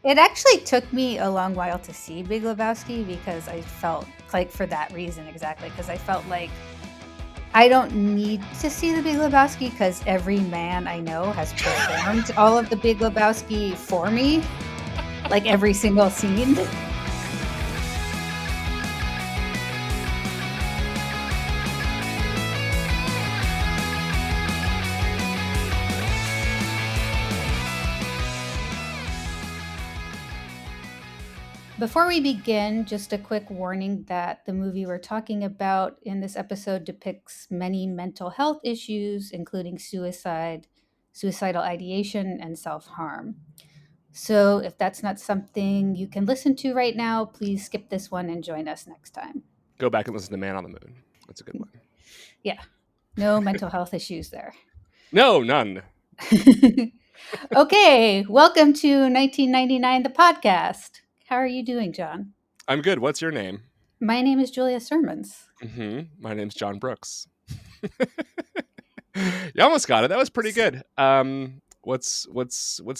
It actually took me a long while to see Big Lebowski because I felt like, for that reason exactly, because I felt like I don't need to see the Big Lebowski because every man I know has performed all of the Big Lebowski for me, like every single scene. Before we begin, just a quick warning that the movie we're talking about in this episode depicts many mental health issues, including suicide, suicidal ideation, and self-harm. So if that's not something you can listen to right now, please skip this one and join us next time. Go back and listen to Man on the Moon. That's a good one. Yeah, no mental health issues there. No, none. Okay, welcome to 1999, the podcast. How are you doing, John? I'm good. What's your name? My name is Julia Sermons. My name's John Brooks. You almost got it. That was pretty good. What's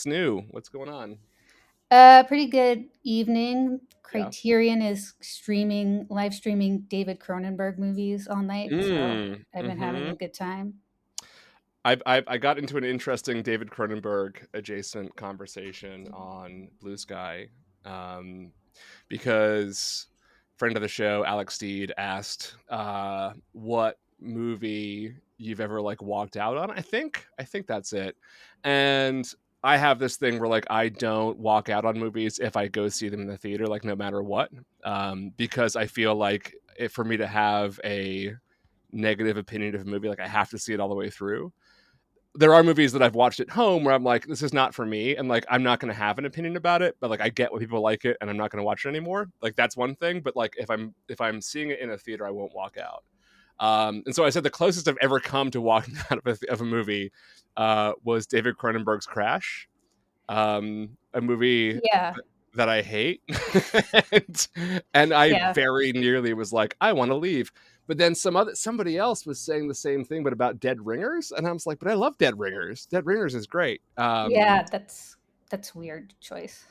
new? What's going on? Pretty good evening. Criterion is live streaming David Cronenberg movies all night. So I've been having a good time. I got into an interesting David Cronenberg adjacent conversation on Blue Sky because friend of the show Alex Steed asked what movie you've ever like walked out on. I think that's it. And I have this thing where like I don't walk out on movies if I go see them in the theater, like no matter what, because I feel like for me to have a negative opinion of a movie, like I have to see it all the way through. There are movies that I've watched at home where I'm like, this is not for me, and like I'm not going to have an opinion about it, but like I get why people like it, and I'm not going to watch it anymore. Like that's one thing, but like if I'm seeing it in a theater, I won't walk out. And so I said the closest I've ever come to walking out of a movie was David Cronenberg's Crash, a movie that I hate, and I very nearly was like, I want to leave. But then somebody else was saying the same thing, but about Dead Ringers, and I was like, but I love Dead Ringers. Dead Ringers is great. That's weird choice.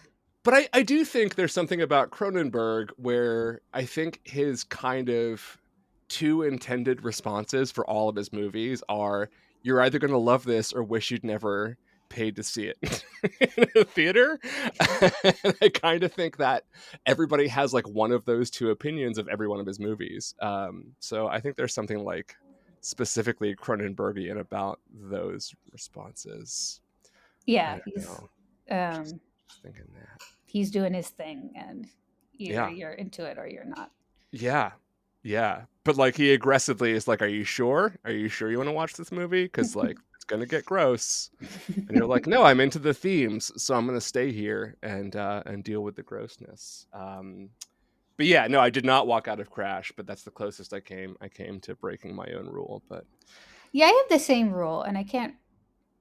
But I do think there's something about Cronenberg where I think his kind of two intended responses for all of his movies are you're either going to love this or wish you'd never paid to see it in a theater. And I kind of think that everybody has like one of those two opinions of every one of his movies. So I think there's something like specifically Cronenbergian about those responses. Yeah, he's just thinking that he's doing his thing, and either you're into it or you're not. Yeah. But like he aggressively is like, are you sure? Are you sure you want to watch this movie? Because like it's gonna get gross. And you're like, no, I'm into the themes, so I'm gonna stay here and deal with the grossness. But yeah, no, I did not walk out of Crash, but that's the closest I came to breaking my own rule. But yeah, I have the same rule, and I can't.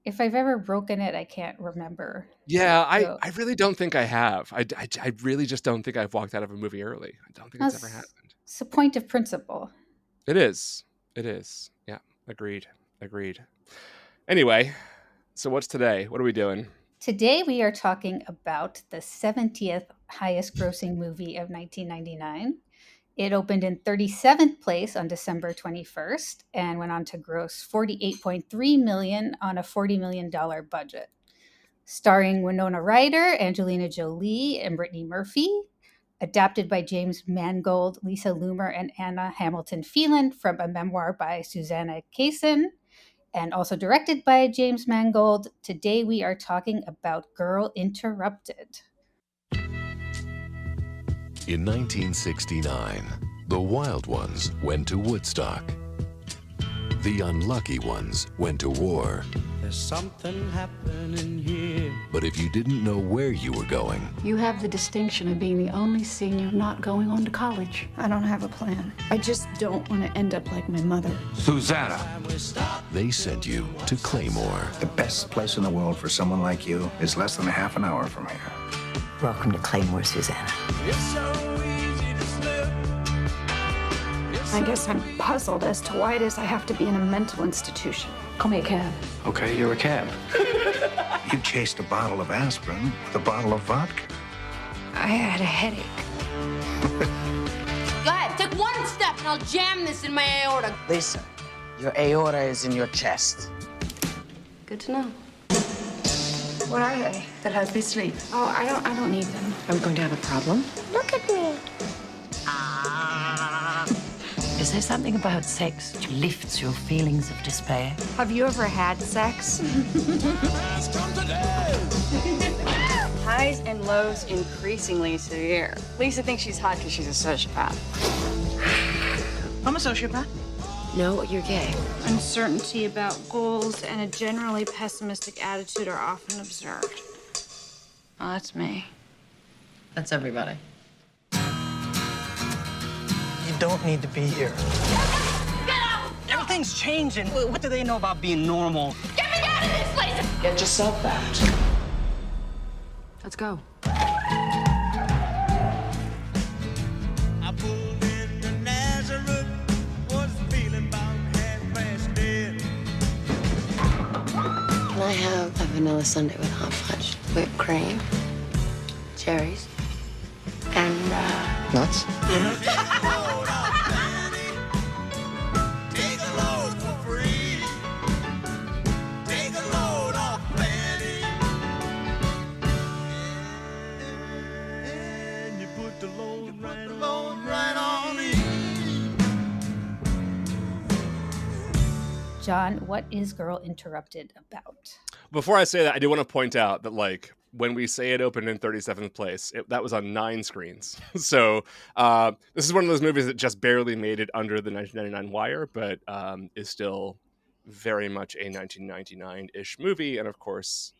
If I've ever broken it, I can't remember. Yeah, I really don't think I have. I really just don't think I've walked out of a movie early. I don't think it's ever happened. It's a point of principle. It is. Yeah, agreed. Anyway, so what's today? What are we doing? Today we are talking about the 70th highest grossing movie of 1999. It opened in 37th place on December 21st and went on to gross $48.3 million on a $40 million budget. Starring Winona Ryder, Angelina Jolie, and Brittany Murphy. Adapted by James Mangold, Lisa Loomer, and Anna Hamilton Phelan from a memoir by Susanna Kaysen, and also directed by James Mangold. Today we are talking about Girl Interrupted. In 1969, the wild ones went to Woodstock. The unlucky ones went to war. There's something happening here. But if you didn't know where you were going... You have the distinction of being the only senior not going on to college. I don't have a plan. I just don't want to end up like my mother. Susanna. They sent you to Claymore. The best place in the world for someone like you is less than a half an hour from here. Welcome to Claymore, Susanna. It's so easy to slip. I guess I'm puzzled as to why it is I have to be in a mental institution. Call me a cab. Okay, you're a cab. You chased a bottle of aspirin with a bottle of vodka. I had a headache. Go ahead, take one step and I'll jam this in my aorta. Lisa, your aorta is in your chest. Good to know. What are they? That help me sleep. Oh, I don't need them. Are we going to have a problem? Look at me. Is there something about sex which lifts your feelings of despair? Have you ever had sex? Highs and lows increasingly severe. Lisa thinks she's hot because she's a sociopath. I'm a sociopath. No, you're gay. Uncertainty about goals and a generally pessimistic attitude are often observed. Oh, that's me. That's everybody. You don't need to be here. Get out! Everything's changing. What do they know about being normal? Get me out of this place! Get yourself back. Let's go. I pulled into Nazareth, was feeling about half-past dead. Can I have a vanilla sundae with hot fudge, whipped cream, cherries, and Nuts? Take a load for free. Take a load off Fanny. And you put the load right on me. John, what is Girl Interrupted about? Before I say that, I do want to point out that, like, when we say it opened in 37th place, that was on 9 screens. So this is one of those movies that just barely made it under the 1999 wire, but is still very much a 1999-ish movie. And of course,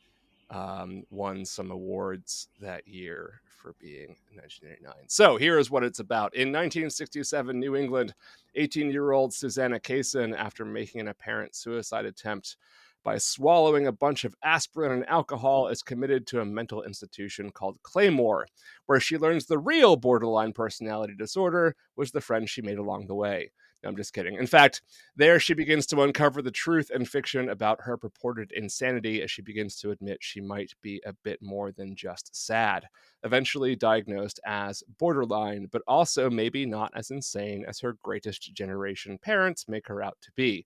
won some awards that year for being 1989. So here is what it's about. In 1967, New England, 18-year-old Susanna Kaysen, after making an apparent suicide attempt by swallowing a bunch of aspirin and alcohol, is committed to a mental institution called Claymore, where she learns the real borderline personality disorder was the friend she made along the way. No, I'm just kidding. In fact, there she begins to uncover the truth and fiction about her purported insanity as she begins to admit she might be a bit more than just sad, eventually diagnosed as borderline, but also maybe not as insane as her greatest generation parents make her out to be.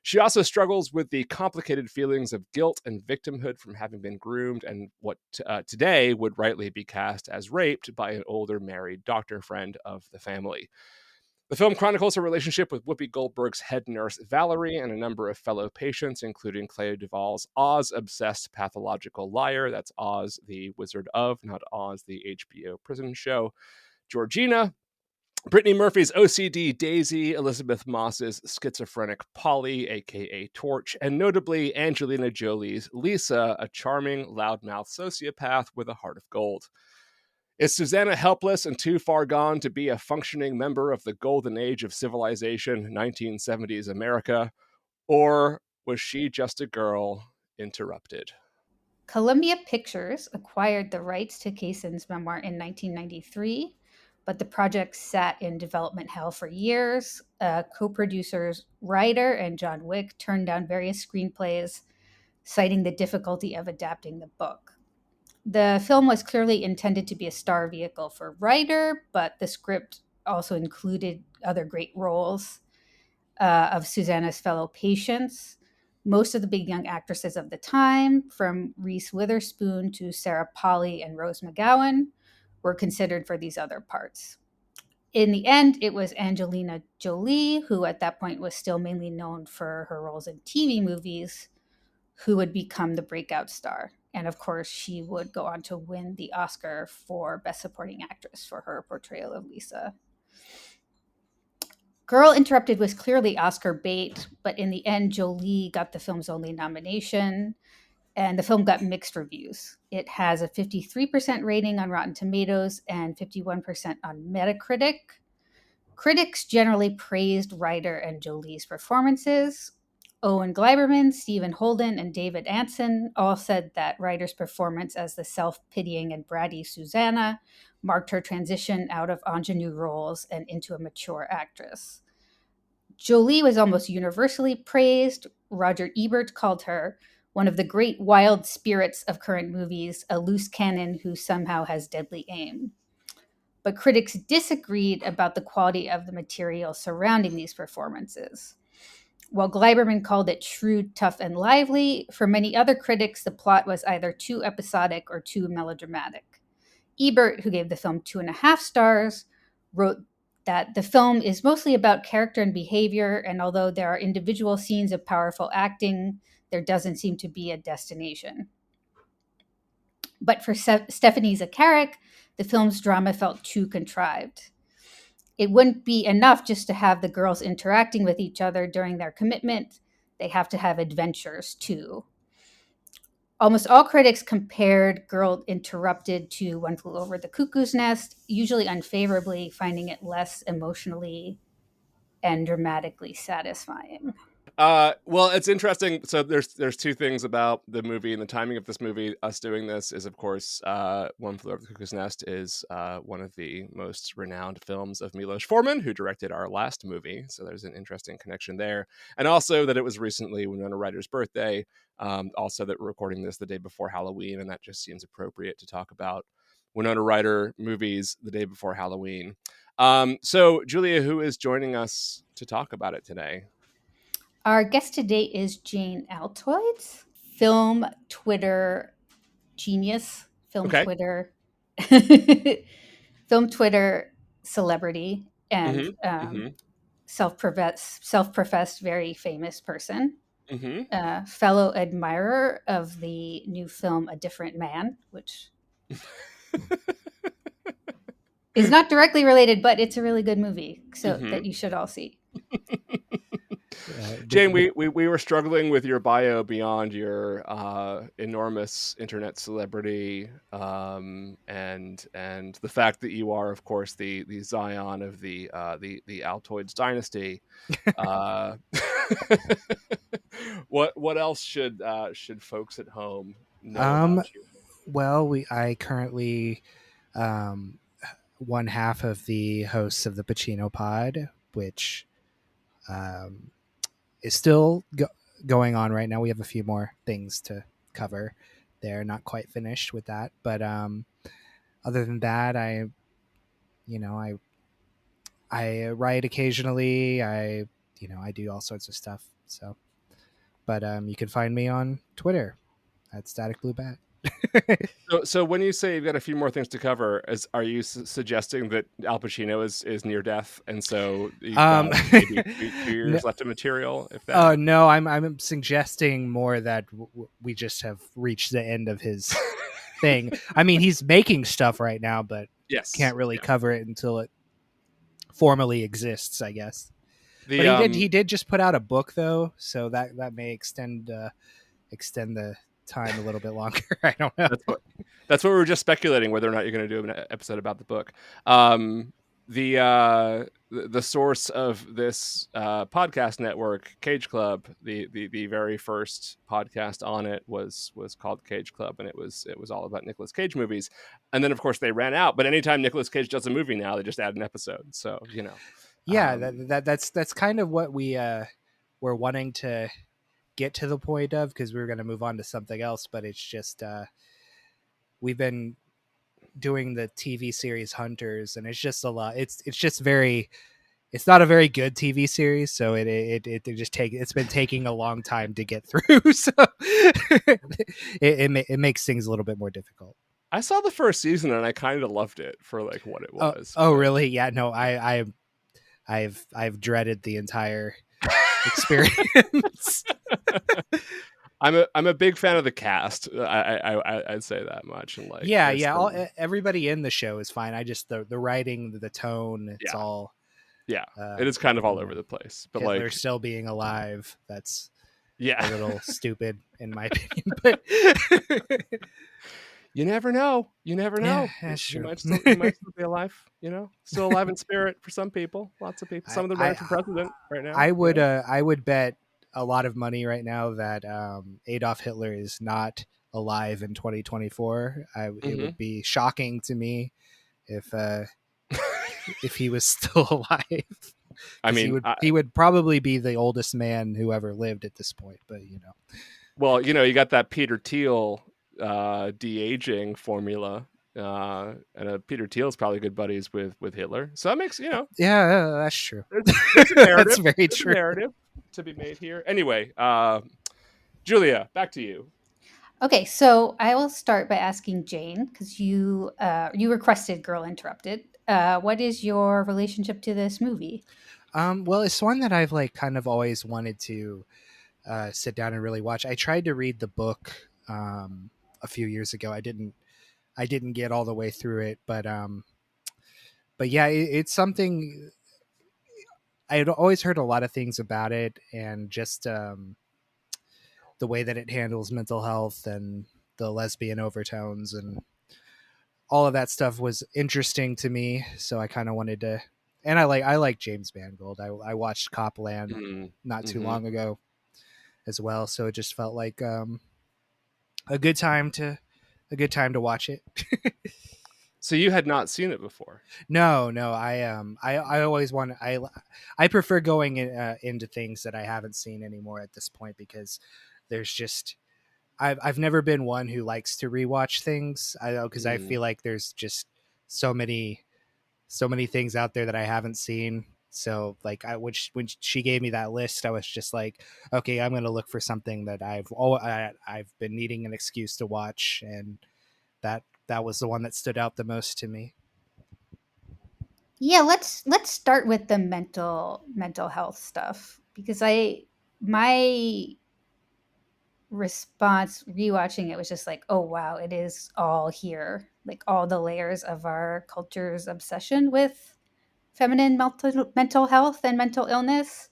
She also struggles with the complicated feelings of guilt and victimhood from having been groomed and what today would rightly be cast as raped by an older married doctor friend of the family. The film chronicles her relationship with Whoopi Goldberg's head nurse Valerie and a number of fellow patients, including Clea Duvall's Oz-obsessed pathological liar, that's Oz the Wizard of, not Oz the HBO prison show, Georgina, Brittany Murphy's OCD Daisy, Elizabeth Moss's schizophrenic Polly, aka Torch, and notably Angelina Jolie's Lisa, a charming, loudmouth sociopath with a heart of gold. Is Susanna helpless and too far gone to be a functioning member of the golden age of civilization, 1970s America, or was she just a girl interrupted? Columbia Pictures acquired the rights to Kaysen's memoir in 1993, but the project sat in development hell for years. Co-producers Ryder and John Wick turned down various screenplays, citing the difficulty of adapting the book. The film was clearly intended to be a star vehicle for Ryder, but the script also included other great roles of Susanna's fellow patients. Most of the big young actresses of the time, from Reese Witherspoon to Sarah Polley and Rose McGowan, were considered for these other parts. In the end, it was Angelina Jolie, who at that point was still mainly known for her roles in TV movies, who would become the breakout star. And of course, she would go on to win the Oscar for Best Supporting Actress for her portrayal of Lisa. Girl Interrupted was clearly Oscar bait, but in the end, Jolie got the film's only nomination, and the film got mixed reviews. It has a 53% rating on Rotten Tomatoes and 51% on Metacritic. Critics generally praised Ryder and Jolie's performances. Owen Gleiberman, Stephen Holden, and David Anson all said that Ryder's performance as the self-pitying and bratty Susanna marked her transition out of ingenue roles and into a mature actress. Jolie was almost universally praised. Roger Ebert called her one of the great wild spirits of current movies, a loose cannon who somehow has deadly aim. But critics disagreed about the quality of the material surrounding these performances. While Gleiberman called it shrewd, tough, and lively, for many other critics, the plot was either too episodic or too melodramatic. Ebert, who gave the film 2.5 stars, wrote that the film is mostly about character and behavior, and although there are individual scenes of powerful acting, there doesn't seem to be a destination. But for Stephanie Zacharek, the film's drama felt too contrived. It wouldn't be enough just to have the girls interacting with each other during their commitment. They have to have adventures too. Almost all critics compared Girl Interrupted to One Flew Over the Cuckoo's Nest, usually unfavorably, finding it less emotionally and dramatically satisfying. Well, it's interesting. So there's two things about the movie and the timing of this movie. Us doing this is, of course, One Flew Over the Cuckoo's Nest is one of the most renowned films of Milos Forman, who directed our last movie. So there's an interesting connection there. And also that it was recently Winona Ryder's birthday. Also that we're recording this the day before Halloween, and that just seems appropriate to talk about Winona Ryder movies the day before Halloween. So Julia, who is joining us to talk about it today? Our guest today is Jane Altoids, film Twitter genius, film Okay. Twitter, film Twitter celebrity, and self-professed very famous person. Fellow admirer of the new film A Different Man, which is not directly related, but it's a really good movie, so that you should all see. Jane, we were struggling with your bio beyond your enormous internet celebrity, and the fact that you are, of course, the Zion of the Altoids dynasty. What else should folks at home know about you? Well, I currently one half of the hosts of the Pacino Pod, which is still going on right now. We have a few more things to cover. They're not quite finished with that, but other than that, I write occasionally. I do all sorts of stuff. So, but you can find me on Twitter at Static Blue Bat. So when you say you've got a few more things to cover, are you suggesting that Al Pacino is near death, and so you've got maybe 2 years left of material? If that. Oh no, I'm suggesting more that we just have reached the end of his thing. I mean, he's making stuff right now, but can't really cover it until it formally exists, I guess. But he did just put out a book though, so that may extend the time a little bit longer. I don't know. That's what we were just speculating, whether or not you're going to do an episode about the book. The source of this podcast network, Cage Club, the very first podcast on it was called Cage Club, and it was all about Nicolas Cage movies. And then of course they ran out, but anytime Nicolas Cage does a movie now, they just add an episode. So yeah, that's kind of what we were wanting to get to the point of, because we were going to move on to something else, but it's just we've been doing the TV series Hunters, and it's just a lot. It's not a very good TV series, so it's been taking a long time to get through, so it makes things a little bit more difficult. I saw the first season and I kind of loved it for like what it was. Oh really? Yeah, no, I've dreaded the entire experience. I'm a big fan of the cast. I'd say that much. And everybody in the show is fine. I just the writing, the tone, it's all it is kind of all over the place. But Hitler still being alive, that's a little stupid in my opinion. But you never know. Yeah, that's He true. might still be alive. Still alive in spirit for some people. Lots of people. Some of them running for president right now. I would bet a lot of money right now that Adolf Hitler is not alive in 2024. It would be shocking to me if he was still alive. I mean, he would probably be the oldest man who ever lived at this point. But Well, you got that Peter Thiel de-aging formula. And Peter Thiel's probably good buddies with Hitler. So that makes, Yeah, that's true. there's a narrative. That's very There's true. a narrative to be made here. Anyway, Julia, back to you. Okay, so I will start by asking Jane, because you requested Girl Interrupted. What is your relationship to this movie? Well, it's one that I've like kind of always wanted to sit down and really watch. I tried to read the book a few years ago. I didn't get all the way through it, but yeah, it's something I had always heard a lot of things about it, and just the way that it handles mental health and the lesbian overtones and all of that stuff was interesting to me. So I kind of wanted to, and I like James Mangold. I watched Copland not too long ago as well, so it just felt like a good time to watch it. So you had not seen it before? No, I always want I prefer going into things that I haven't seen anymore at this point, because there's just I've never been one who likes to rewatch things. Because I feel like there's just so many things out there that I haven't seen. So like when she gave me that list, I was just like, okay, I'm going to look for something that I've been needing an excuse to watch, and that was the one that stood out the most to me. Yeah, let's start with the mental health stuff, because my response rewatching it was just like, oh wow, it is all here, like all the layers of our culture's obsession with feminine mental health and mental illness.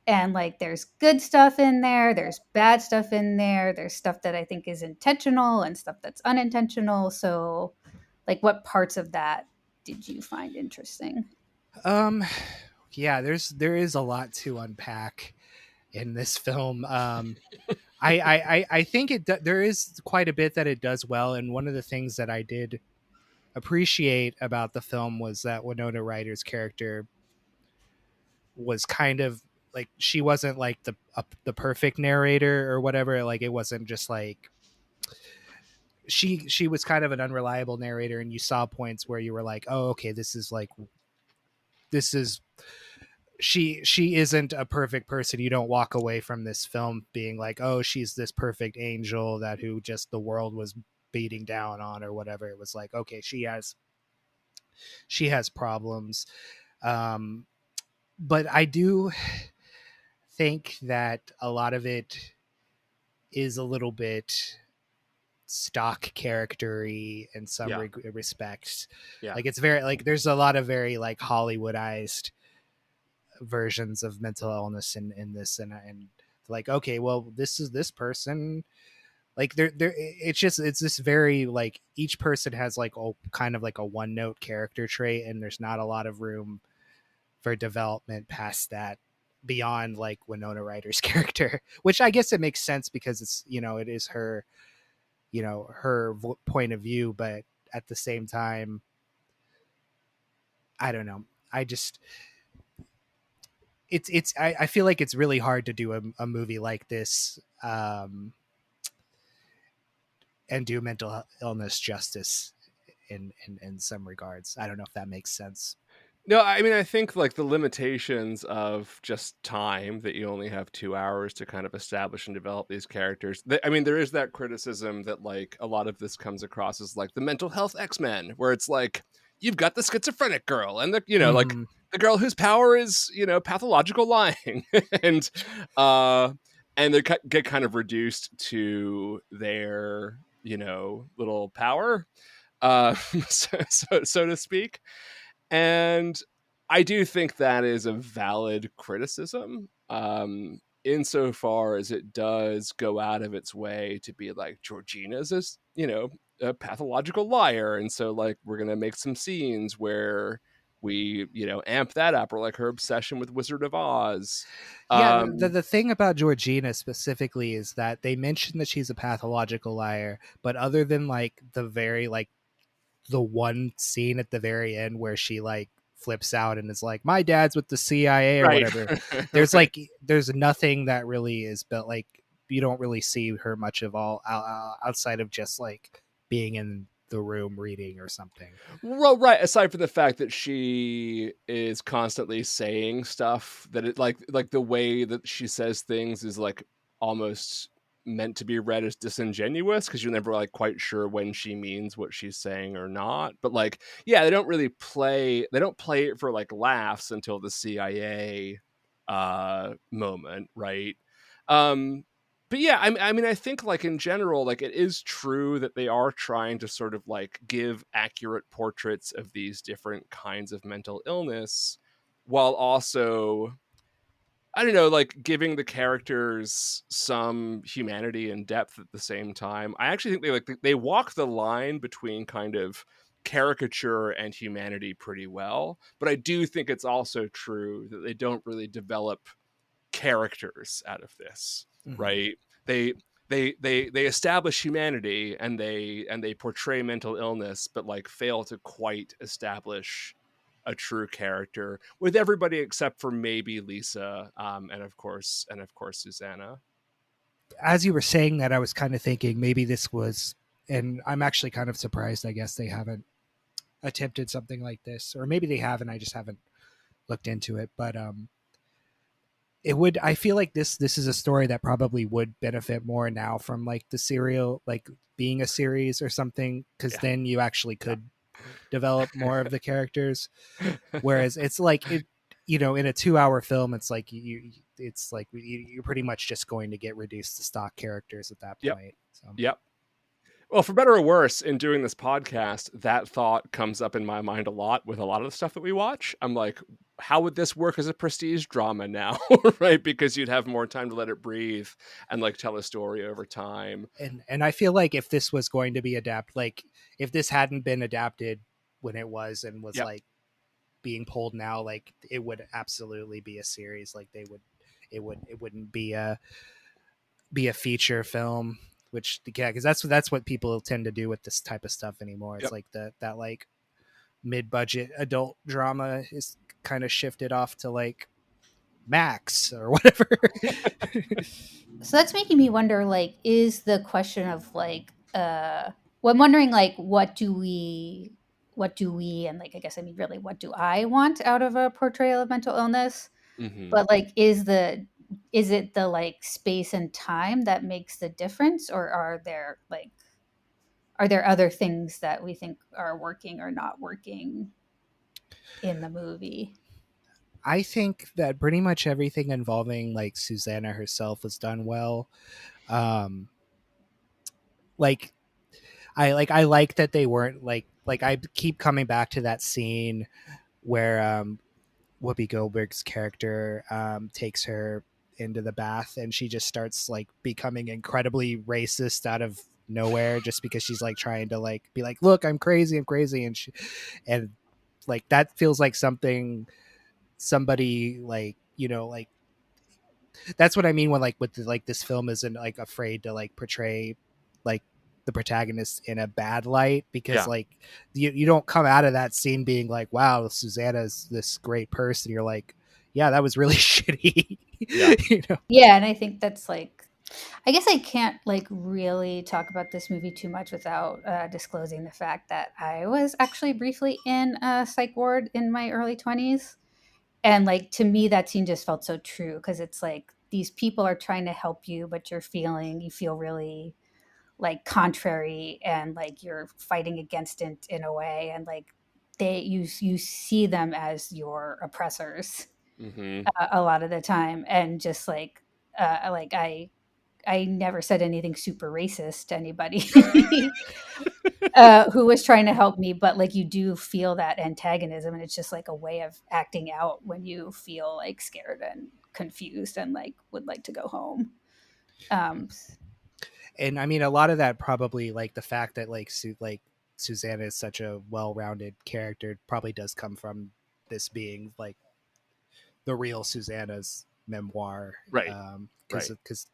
And like there's good stuff in there, there's bad stuff in there, there's stuff that I think is intentional and stuff that's unintentional. So like what parts of that did you find interesting? Yeah, there is a lot to unpack in this film. I think there is quite a bit that it does well, and one of the things that I did appreciate about the film was that Winona Ryder's character was kind of like, she wasn't like the perfect narrator or whatever. Like it wasn't just like she was kind of an unreliable narrator, and you saw points where you were like, oh, okay, this is she isn't a perfect person. You don't walk away from this film being like, oh, she's this perfect angel that who just the world was beating down on or whatever. It was like, okay, she has problems. But I do think that a lot of it is a little bit stock character-y in some respects. Yeah. Like it's very like there's a lot of very like Hollywoodized versions of mental illness in this, and like, okay, well, this is this person, like there it's this very like each person has like kind of like a one note character trait, and there's not a lot of room for development past that beyond like Winona Ryder's character, which I guess it makes sense because it's, it is her, her point of view. But at the same time, I don't know. I just, I feel like it's really hard to do a movie like this and do mental illness justice in some regards. I don't know if that makes sense. No, I mean, I think like the limitations of just time, that you only have 2 hours to kind of establish and develop these characters. I mean, there is that criticism that like a lot of this comes across as like the mental health X-Men, where it's like, you've got the schizophrenic girl and the, like the girl whose power is, pathological lying. and they get kind of reduced to their, little power, so to speak. And I do think that is a valid criticism, insofar as it does go out of its way to be like, Georgina's a pathological liar. And so like, we're going to make some scenes where we, amp that up, or like her obsession with Wizard of Oz. Yeah, the thing about Georgina specifically is that they mention that she's a pathological liar, but other than like the very like the one scene at the very end where she like flips out and is like, my dad's with the CIA or whatever, there's like there's nothing that really is built like you don't really see her much of all outside of just like being in the room reading or something. Well, right. Aside from the fact that she is constantly saying stuff that it like the way that she says things is like almost meant to be read as disingenuous because you're never like quite sure when she means what she's saying or not. But like, yeah, they don't play it for like laughs until the CIA moment, right? But yeah, I mean, I think like in general, like it is true that they are trying to sort of like give accurate portraits of these different kinds of mental illness while also, I don't know, like giving the characters some humanity and depth at the same time. I actually think they walk the line between kind of caricature and humanity pretty well. But I do think it's also true that they don't really develop characters out of this, right? They they establish humanity and they portray mental illness, but like fail to quite establish a true character with everybody except for maybe Lisa, and of course Susanna. As you were saying that, I was kind of thinking maybe this was, and I'm actually kind of surprised. I guess they haven't attempted something like this, or maybe they have, and I just haven't looked into it. But it would. I feel like this is a story that probably would benefit more now from like the serial, like being a series or something, because then you actually could develop more of the characters. Whereas it's like it, you know, in a 2-hour film, it's like you're pretty much just going to get reduced to stock characters at that point. So. Yep. Well, for better or worse, in doing this podcast, that thought comes up in my mind a lot with a lot of the stuff that we watch. I'm like, how would this work as a prestige drama now? Right? Because you'd have more time to let it breathe and like tell a story over time. And I feel like if this was going to be adapted, like if this hadn't been adapted when it was and was like being pulled now, like it would absolutely be a series. Like it wouldn't be a feature film. Which, yeah, because that's what people tend to do with this type of stuff anymore. It's like that like mid-budget adult drama is kind of shifted off to like Max or whatever. So that's making me wonder, like, is the question of like, well, I'm wondering like, what do we, and like, I guess I mean, really, what do I want out of a portrayal of mental illness? But like, is it the like space and time that makes the difference, or are there other things that we think are working or not working in the movie? I think that pretty much everything involving like Susanna herself was done well. Like I like that they weren't like I keep coming back to that scene where Whoopi Goldberg's character takes her into the bath and she just starts like becoming incredibly racist out of nowhere just because she's like trying to like be like, look, I'm crazy, and like that feels like somebody like, you know, like that's what I mean when like with the, like this film isn't like afraid to like portray like the protagonist in a bad light, because like you don't come out of that scene being like, wow, Susanna's this great person. You're like, yeah, that was really shitty. You know? Yeah, and I think that's like, I guess I can't like really talk about this movie too much without disclosing the fact that I was actually briefly in a psych ward in my early 20s. And like, to me, that scene just felt so true, because it's like these people are trying to help you, but you feel really like contrary, and like you're fighting against it in a way, and like you see them as your oppressors a lot of the time, and just like I never said anything super racist to anybody who was trying to help me, but like you do feel that antagonism, and it's just like a way of acting out when you feel like scared and confused and like would like to go home. And I mean, a lot of that probably like the fact that like Susanna is such a well-rounded character probably does come from this being like the real Susanna's memoir, right? Because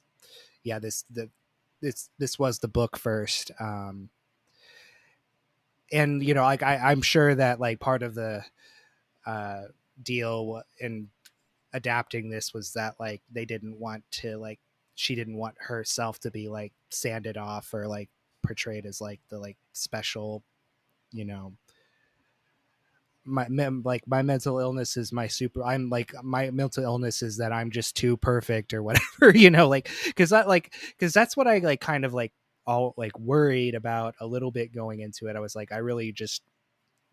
yeah, this was the book first, and you know, like I'm sure that like part of the deal in adapting this was that like they didn't want to like she didn't want herself to be like sanded off or like portrayed as like the like special, you know, like my mental illness is my super, I'm like, my mental illness is that I'm just too perfect or whatever, you know, like because that's what I like kind of like all like worried about a little bit going into it. I was like, I really just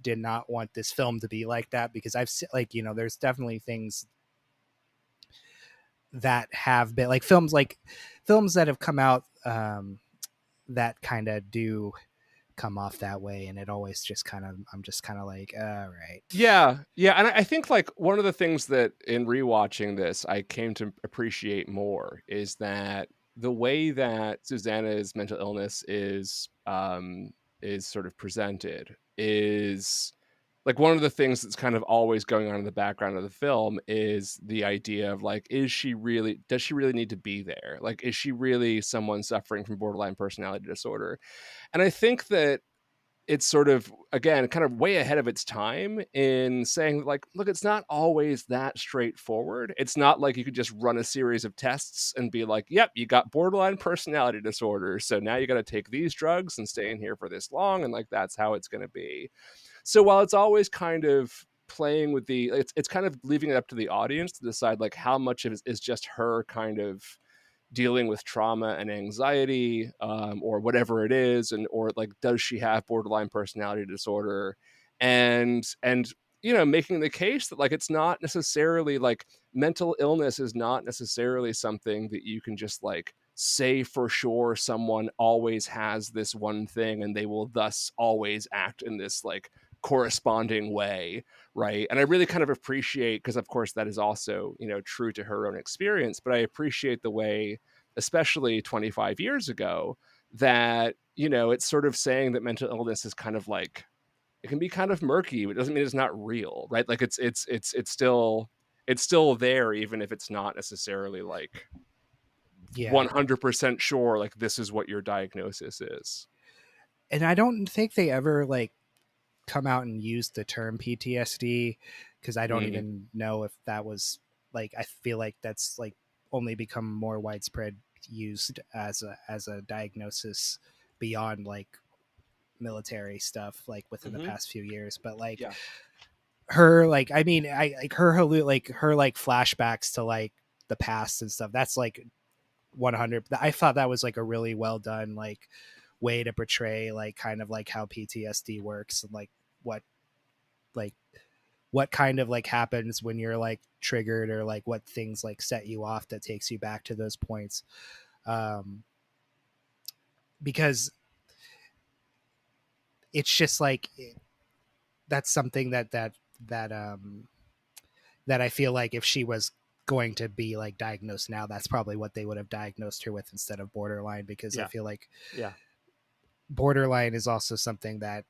did not want this film to be like that, because I've like, you know, there's definitely things that have been like films that have come out that kind of do come off that way, and it always just kind of, I'm just kind of like, all right. Yeah, yeah, and I think like one of the things that in rewatching this I came to appreciate more is that the way that Susanna's mental illness is sort of presented is like one of the things that's kind of always going on in the background of the film is the idea of like, is she really, does she really need to be there? Like, is she really someone suffering from borderline personality disorder? And I think that it's sort of, again, kind of way ahead of its time in saying like, look, it's not always that straightforward. It's not like you could just run a series of tests and be like, yep, you got borderline personality disorder, so now you got to take these drugs and stay in here for this long, and like that's how it's going to be. So while it's always kind of playing with the, it's kind of leaving it up to the audience to decide like how much of it is just her kind of dealing with trauma and anxiety, or whatever it is, and or like, does she have borderline personality disorder, and you know, making the case that like it's not necessarily like, mental illness is not necessarily something that you can just like say for sure someone always has this one thing and they will thus always act in this like corresponding way, right? And I really kind of appreciate, because of course that is also, you know, true to her own experience, but I appreciate the way, especially 25 years ago, that, you know, it's sort of saying that mental illness is kind of like, it can be kind of murky, but it doesn't mean it's not real, right? Like it's still there, even if it's not necessarily like 100% sure like this is what your diagnosis is. And I don't think they ever like come out and use the term PTSD, because I don't even know if that was like, I feel like that's like only become more widespread used as a diagnosis beyond like military stuff, like within the past few years. But like her, like, I mean, I like her like her like flashbacks to like the past and stuff, that's like 100, I thought that was like a really well done like way to portray like kind of like how PTSD works, and like what kind of like happens when you're like triggered, or like what things like set you off that takes you back to those points. Because it's just like, that's something that I feel like if she was going to be like diagnosed now, that's probably what they would have diagnosed her with instead of borderline, because I feel like borderline is also something that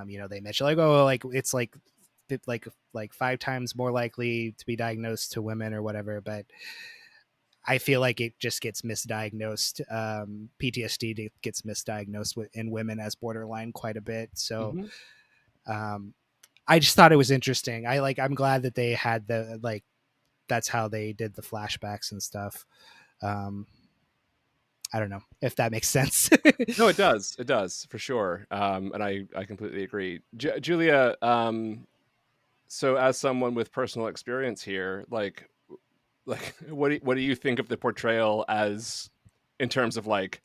you know, they mention like, oh, like it's like 5 times more likely to be diagnosed to women or whatever, but I feel like it just gets misdiagnosed. PTSD gets misdiagnosed in women as borderline quite a bit. So I just thought it was interesting. I'm glad that they had the like, that's how they did the flashbacks and stuff. I don't know if that makes sense. No, it does for sure. And I completely agree. Julia, so as someone with personal experience here, like what do you think of the portrayal as, in terms of like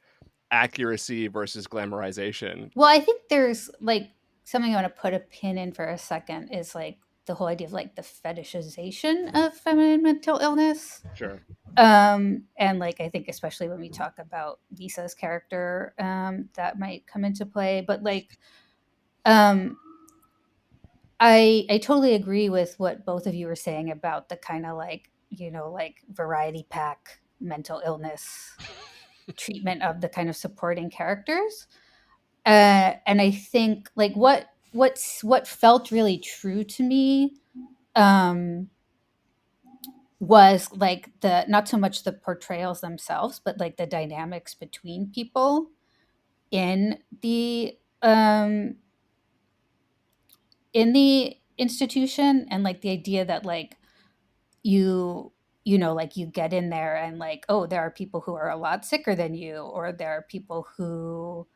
accuracy versus glamorization? Well, I think there's like something I want to put a pin in for a second is like the whole idea of like the fetishization of feminine mental illness. Sure. And like I think especially when we talk about Lisa's character, that might come into play. But like I totally agree with what both of you were saying about the kind of like, you know, like variety pack mental illness treatment of the kind of supporting characters. And I think like what felt really true to me was like the, not so much the portrayals themselves, but like the dynamics between people in the um in the institution, and like the idea that like you you know, like you get in there and like, oh, there are people who are a lot sicker than you, or there are people who,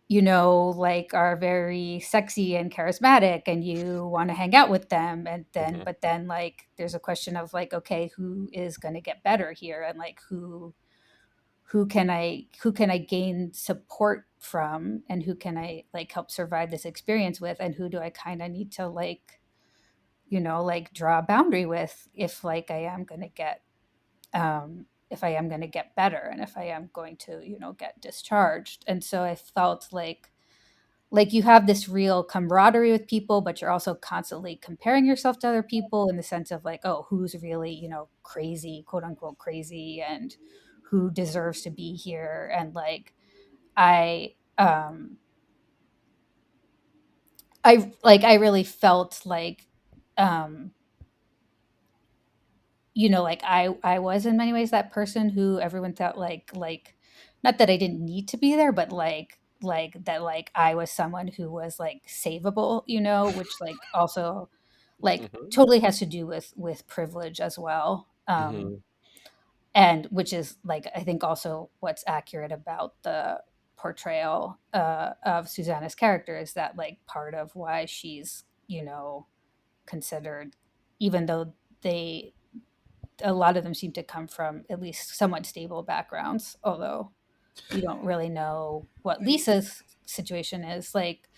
you know, like are very sexy and charismatic and you want to hang out with them. And then, Mhm. but then like there's a question of like, okay, who is going to get better here? And like who can I gain support from, and who can I like help survive this experience with, and who do I kind of need to like, you know, like draw a boundary with if like I am going to get if I am going to get better and if I am going to, you know, get discharged. And so I felt like you have this real camaraderie with people, but you're also constantly comparing yourself to other people in the sense of like, oh, who's really, you know, crazy, quote unquote crazy, and who deserves to be here. And like I I really felt like um you know, like I was in many ways that person who everyone thought like not that I didn't need to be there, but like that like I was someone who was like savable, you know, which like also like Mhm. totally has to do with privilege as well. Mhm. And which is like I think also what's accurate about the portrayal of Susanna's character is that like part of why she's, you know, considered, even though they a lot of them seem to come from at least somewhat stable backgrounds, although we don't really know what Lisa's situation is. Like,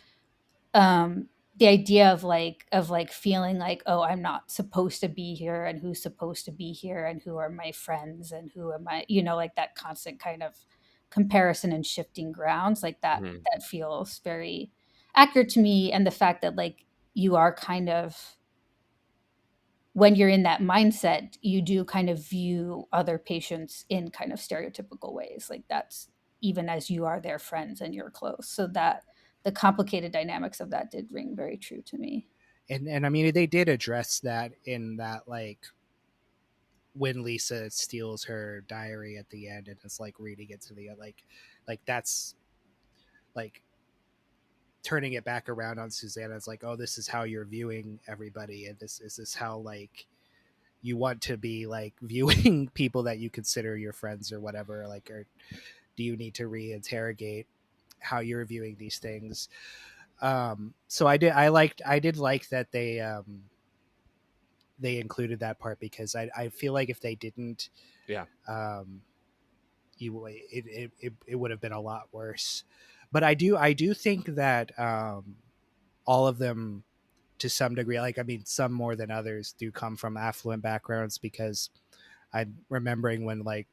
the idea of like feeling like, oh, I'm not supposed to be here, and who's supposed to be here, and who are my friends, and who am I, you know, like that constant kind of comparison and shifting grounds, like Mhm. that feels very accurate to me. And the fact that like you are kind of when you're in that mindset, you do kind of view other patients in kind of stereotypical ways. Like that's even as you are their friends and you're close. So that the complicated dynamics of that did ring very true to me. And I mean, they did address that in that, like, when Lisa steals her diary at the end and is like reading it to the like that's like turning it back around on Susanna. It's like, oh, this is how you're viewing everybody, and this how like you want to be like viewing people that you consider your friends or whatever. Like, or do you need to reinterrogate how you're viewing these things? So I did like that they included that part, because I feel like if they didn't, Yeah. um, it would have been a lot worse. But I do think that all of them, to some degree, like, I mean, some more than others, do come from affluent backgrounds, because I'm remembering when, like,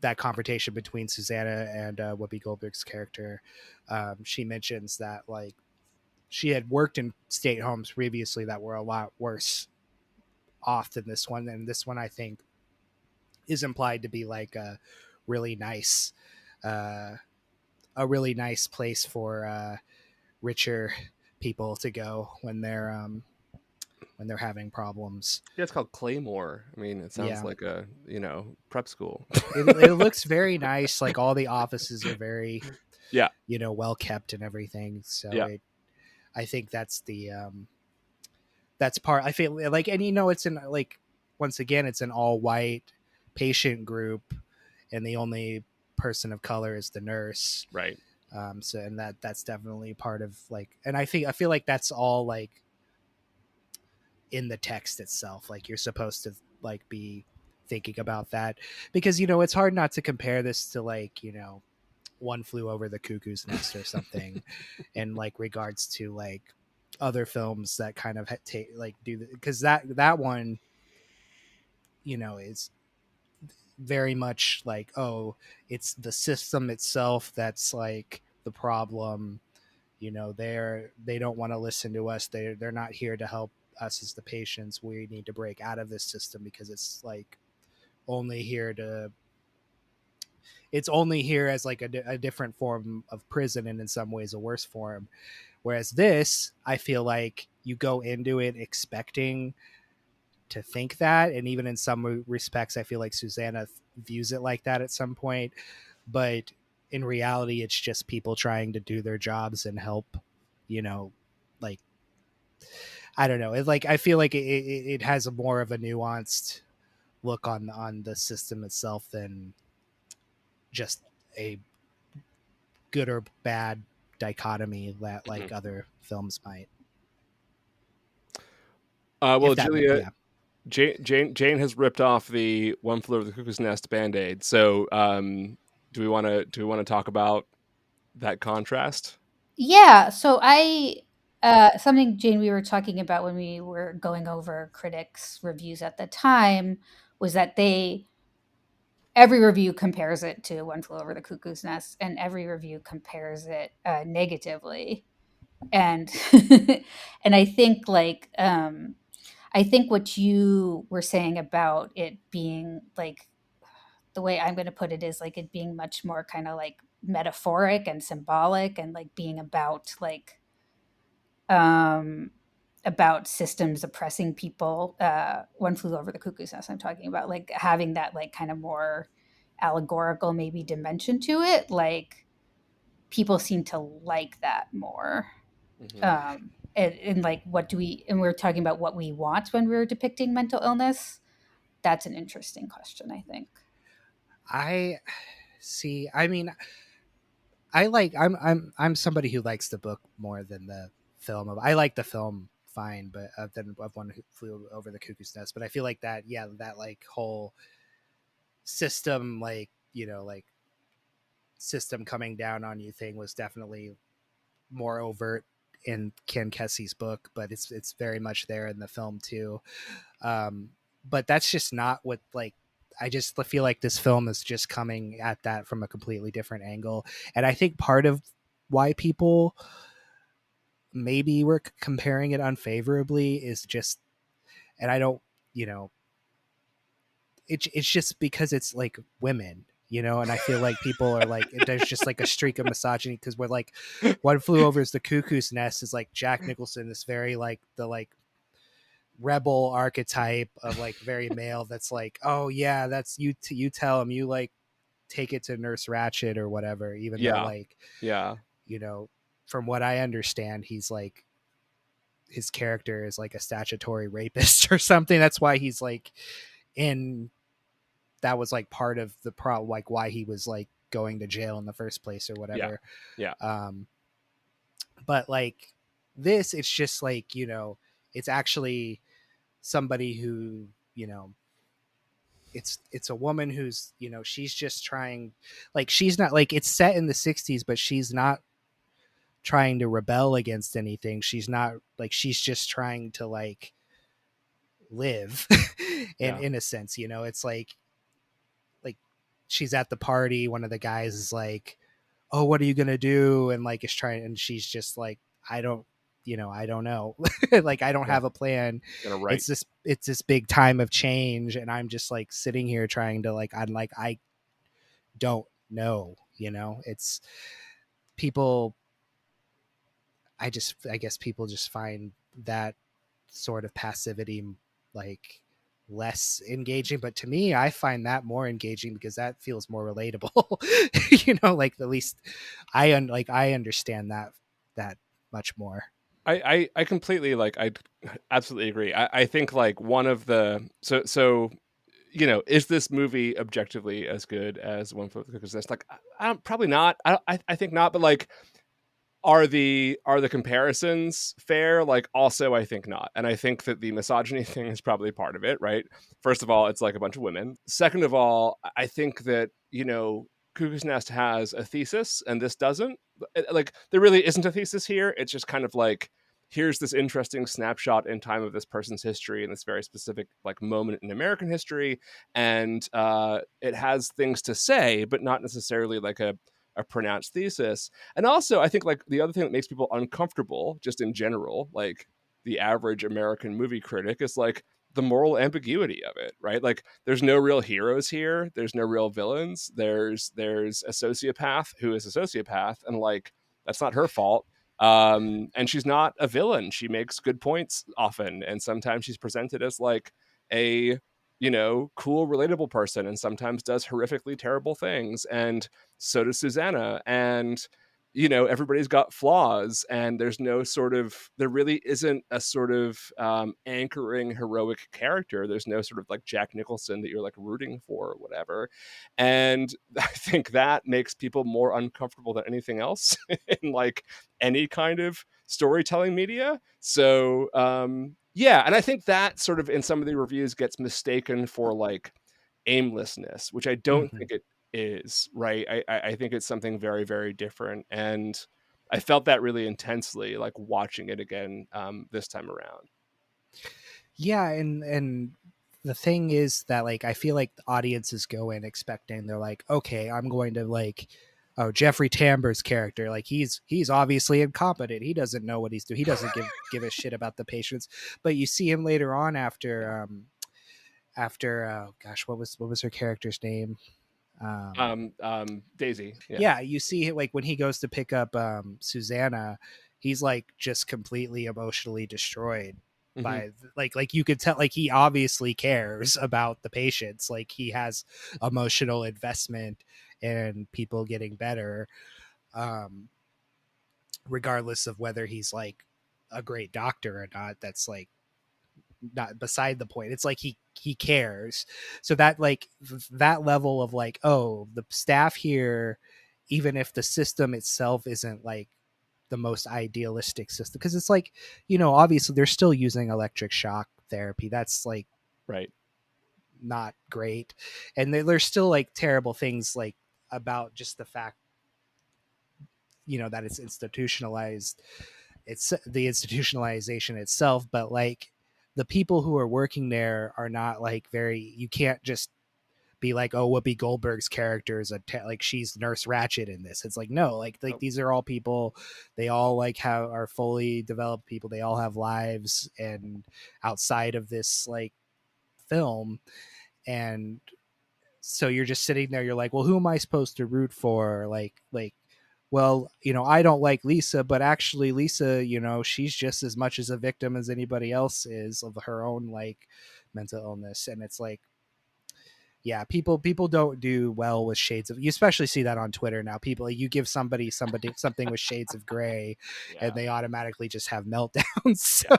that confrontation between Susanna and Whoopi Goldberg's character, she mentions that, like, she had worked in state homes previously that were a lot worse off than this one, and this one I think is implied to be like really nice uh, a really nice place for richer people to go when they're having problems. Yeah, it's called Claymore. I mean, it sounds Yeah, like a, you know, prep school. it looks very nice. Like, all the offices are very, Yeah. you know, well kept and everything. So Yeah. I think that's part. I feel like, and you know, it's in, like, once again, it's an all white patient group, and the only person of color is the nurse. Right. So, and that's definitely part of, like, and I feel like that's all, like, in the text itself. Like, you're supposed to, like, be thinking about that, because, you know, it's hard not to compare this to, like, you know, One Flew Over the Cuckoo's Nest or something, in, like, regards to, like, other films that kind of like do, because that one, you know, is very much like, oh, it's the system itself that's like the problem. You know, they don't want to listen to us. They're not here to help us as the patients. We need to break out of this system, because it's like only here to it's only here as like a different form of prison, and in some ways a worse form. Whereas this, I feel like you go into it expecting to think that, and even in some respects I feel like Susanna views it like that at some point, but in reality it's just people trying to do their jobs and help, you know, like, I don't know, it, like, I feel like it has a more of a nuanced look on the system itself than just a good or bad dichotomy that like other films might. Well, That Julia, yeah. Jane has ripped off the One Flew Over the Cuckoo's Nest Band-Aid. So, do we want to talk about that contrast? Yeah, so something, Jane, we were talking about when we were going over critics' reviews at the time was that every review compares it to One Flew Over the Cuckoo's Nest, and every review compares it negatively. And and I think what you were saying about it being like, the way I'm going to put it is like it being much more kind of like metaphoric and symbolic, and like being um about systems oppressing people. One Flew Over the Cuckoo's Nest, I'm talking about, like having that like kind of more allegorical maybe dimension to it. Like people seem to like that more. And like, and we're talking about what we want when we're depicting mental illness. That's an interesting question, I think. I see. I mean, I'm somebody who likes the book more than the film. I like the film fine, but than of One Who Flew Over the Cuckoo's Nest. But I feel like that, yeah, that like whole system, like like system coming down on you thing was definitely more overt in Ken Kesey's book, but it's very much there in the film too. But that's just not what like. I just feel like this film is just coming at that from a completely different angle, and I think part of why people maybe were comparing it unfavorably is just, and I don't, it's just because it's like women, and I feel like people are like, there's just like a streak of misogyny because we're like, One Flew Over the Cuckoo's Nest is like Jack Nicholson, this very like the like rebel archetype of like very male that's like, oh yeah, that's you tell him, you like take it to Nurse Ratched or whatever, even though like yeah, from what I understand, he's like, his character is like a statutory rapist or something. That's why he's like in, that was like part of the problem, like why he was like going to jail in the first place or whatever. Yeah. But like this, it's just like, it's actually somebody who, it's a woman who's, she's just trying, like, she's not like, it's set in the 60s, but she's not trying to rebel against anything. She's not like, she's just trying to like live in a sense, it's like she's at the party, one of the guys is like, oh, what are you gonna do, and like is trying, and she's just like, I don't I don't know. Like I don't have a plan. It's this big time of change, and I'm just like sitting here trying to like, I'm like, I don't know, it's people, I guess people just find that sort of passivity like less engaging, but to me I find that more engaging because that feels more relatable. Like at least I understand that much more. I completely like, I absolutely agree. I think like one of the so is this movie objectively as good as One Flew Over the Cuckoo's Nest? Like, I don't, probably not. I think not. But like, are the comparisons fair? Like, also, I think not. And I think that the misogyny thing is probably part of it, right? First of all, it's like a bunch of women. Second of all, I think that Cuckoo's Nest has a thesis and this doesn't. Like, there really isn't a thesis here. It's just kind of like, here's this interesting snapshot in time of this person's history in this very specific like moment in American history, and it has things to say, but not necessarily like a pronounced thesis. And also, I think like the other thing that makes people uncomfortable, just in general, like the average American movie critic, is like the moral ambiguity of it, right? Like, there's no real heroes here. There's no real villains. There's a sociopath who is a sociopath, and like that's not her fault. And she's not a villain. She makes good points often, and sometimes she's presented as like a cool, relatable person, and sometimes does horrifically terrible things. And so does Susanna. And everybody's got flaws, and there really isn't a sort of anchoring heroic character. There's no sort of like Jack Nicholson that you're like rooting for or whatever. And I think that makes people more uncomfortable than anything else in like any kind of storytelling media. So yeah, and I think that sort of in some of the reviews gets mistaken for like aimlessness, which I don't think it is, right? I think it's something very, very different. And I felt that really intensely, like watching it again this time around. Yeah, and the thing is that like I feel like the audiences go in expecting, they're like, okay, I'm going to like, oh, Jeffrey Tambor's character, like he's obviously incompetent. He doesn't know what he's doing. He doesn't give a shit about the patients. But you see him later on after gosh, what was her character's name? Daisy. Yeah, you see like when he goes to pick up Susanna, he's like just completely emotionally destroyed by like you could tell like he obviously cares about the patients. Like he has emotional investment in people getting better, regardless of whether he's like a great doctor or not. That's like not beside the point. It's like he cares. So that like that level of like, oh, the staff here, even if the system itself isn't like the most idealistic system, because it's like, obviously they're still using electric shock therapy. That's like right, not great. And there's still like terrible things like about just the fact, that it's institutionalized. It's the institutionalization itself, but like the people who are working there are not like you can't just be like, oh, Whoopi Goldberg's character is like she's Nurse Ratched in this. It's like, no, like these are all people. They all like are fully developed people. They all have lives and outside of this like film. And so you're just sitting there, you're like, well, who am I supposed to root for? Like, well, I don't like Lisa, but actually Lisa, she's just as much as a victim as anybody else is of her own like mental illness. And it's like, yeah, people don't do well with shades of, you especially see that on Twitter now. People, like, you give somebody something with shades of gray and they automatically just have meltdowns. So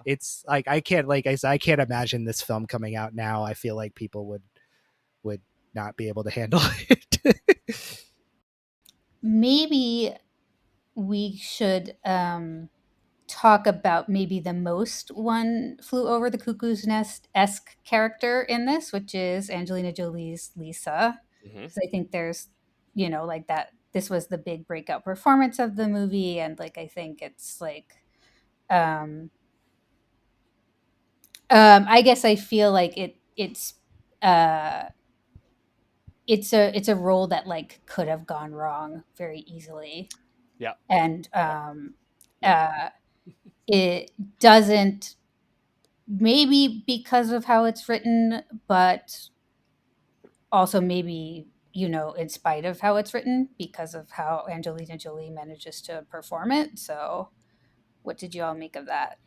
it's like, I can't, like I said, I can't imagine this film coming out now. I feel like people would not be able to handle it. Maybe we should talk about maybe the most One Flew Over the Cuckoo's Nest-esque character in this, which is Angelina Jolie's Lisa. Because I think there's, like that, this was the big breakout performance of the movie. And like, I think it's like, I guess I feel like it's a role that like could have gone wrong very easily. Yeah. And it doesn't, maybe because of how it's written, but also maybe, in spite of how it's written, because of how Angelina Jolie manages to perform it. So what did you all make of that?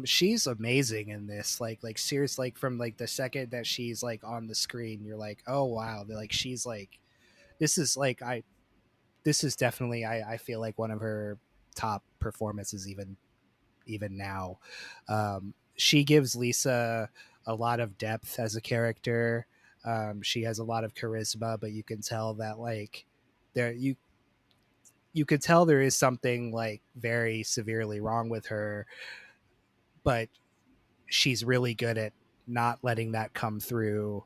She's amazing in this, like seriously, like from like the second that she's like on the screen, you're like, oh wow, like she's like, this is definitely, I feel like one of her top performances even now. She gives Lisa a lot of depth as a character. She has a lot of charisma, but you can tell that like you could tell there is something like very severely wrong with her, but she's really good at not letting that come through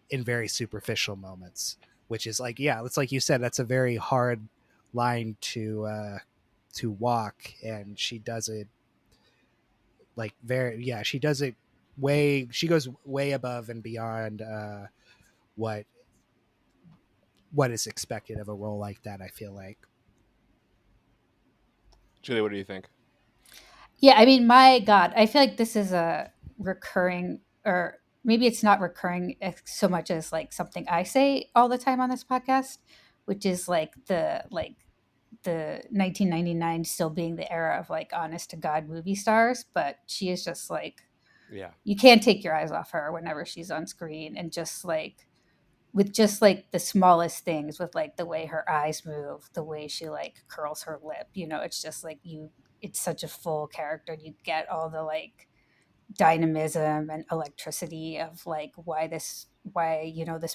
in very superficial moments, which is like, yeah, it's like you said, that's a very hard line to walk, and she does it like she does it she goes way above and beyond what is expected of a role like that, I feel like. Julie, what do you think? Yeah, I mean, my God, I feel like this is a recurring, or maybe it's not recurring so much as like something I say all the time on this podcast, which is like the 1999 still being the era of like honest to God movie stars, but she is just like, you can't take your eyes off her whenever she's on screen, and just like with just like the smallest things, with like the way her eyes move, the way she like curls her lip, it's just like it's such a full character. You get all the like dynamism and electricity of like why this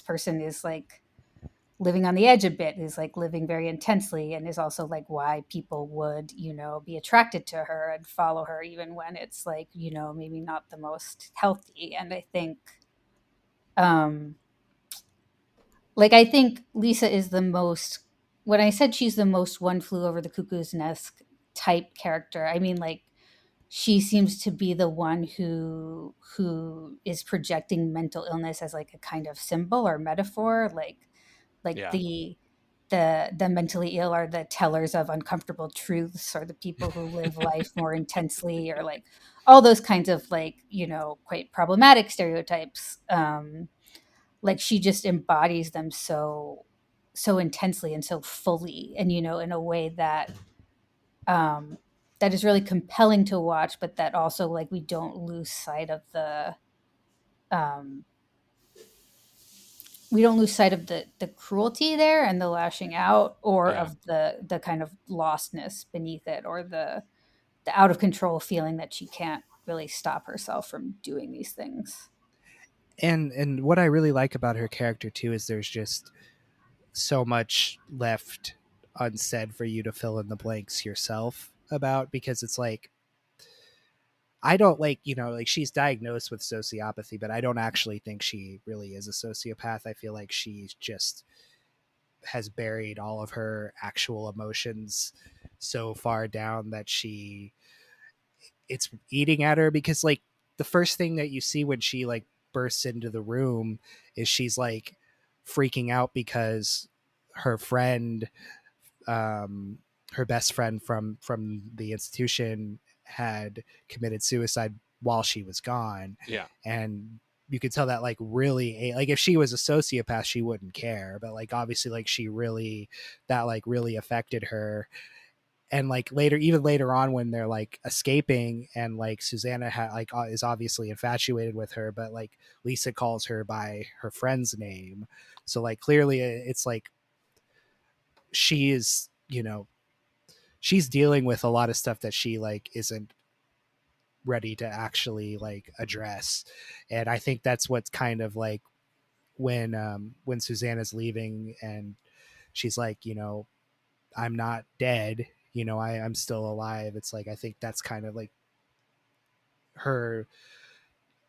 person is like living on the edge a bit, is like living very intensely, and is also like why people would be attracted to her and follow her even when it's like maybe not the most healthy. And I think um I think Lisa is the most, when I said she's the most One Flew Over the Cuckoo's Nest type character, I mean like she seems to be the one who is projecting mental illness as like a kind of symbol or metaphor, like Yeah. the mentally ill are the tellers of uncomfortable truths, or the people who live life more intensely, or like all those kinds of like quite problematic stereotypes. Like she just embodies them so intensely and so fully, and in a way that um that is really compelling to watch, but that also like we don't lose sight of um the cruelty there and the lashing out, or Yeah. of the kind of lostness beneath it, or the out of control feeling that she can't really stop herself from doing these things. And what I really like about her character too is there's just so much left unsaid for you to fill in the blanks yourself about, because it's like, I don't like, like she's diagnosed with sociopathy, but I don't actually think she really is a sociopath. I feel like she just has buried all of her actual emotions so far down that it's eating at her, because like the first thing that you see when she like bursts into the room is she's like freaking out because her friend, um her best friend from the institution, had committed suicide while she was gone. Yeah. And you could tell that like really, like if she was a sociopath she wouldn't care, but like obviously like she really, that like really affected her. And like later, even later on when they're like escaping, and like Susanna is obviously infatuated with her, but like Lisa calls her by her friend's name, so like clearly it's like she is, she's dealing with a lot of stuff that she like isn't ready to actually like address. And I think that's what's kind of like when Susanna's leaving and she's like, I'm not dead, I'm still alive. It's like, I think that's kind of like her,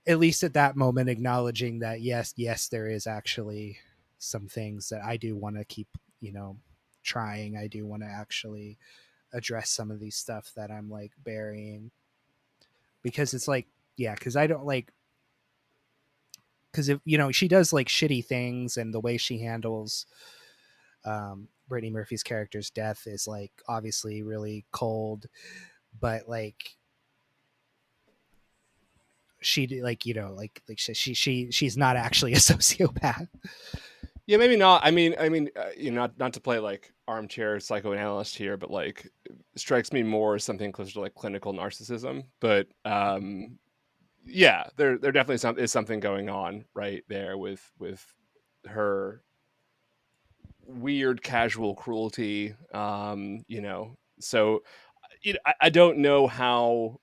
at least at that moment, acknowledging that yes, there is actually some things that I do want to keep, trying. I do want to actually address some of these stuff that I'm like burying, because it's like, yeah, because I don't like, because if she does like shitty things, and the way she handles Brittany Murphy's character's death is like obviously really cold, but like she like she's not actually a sociopath. Yeah, maybe not. I mean, not to play like armchair psychoanalyst here, but like it strikes me more as something closer to like clinical narcissism. But yeah, there definitely is something going on right there with her weird casual cruelty. So I don't know how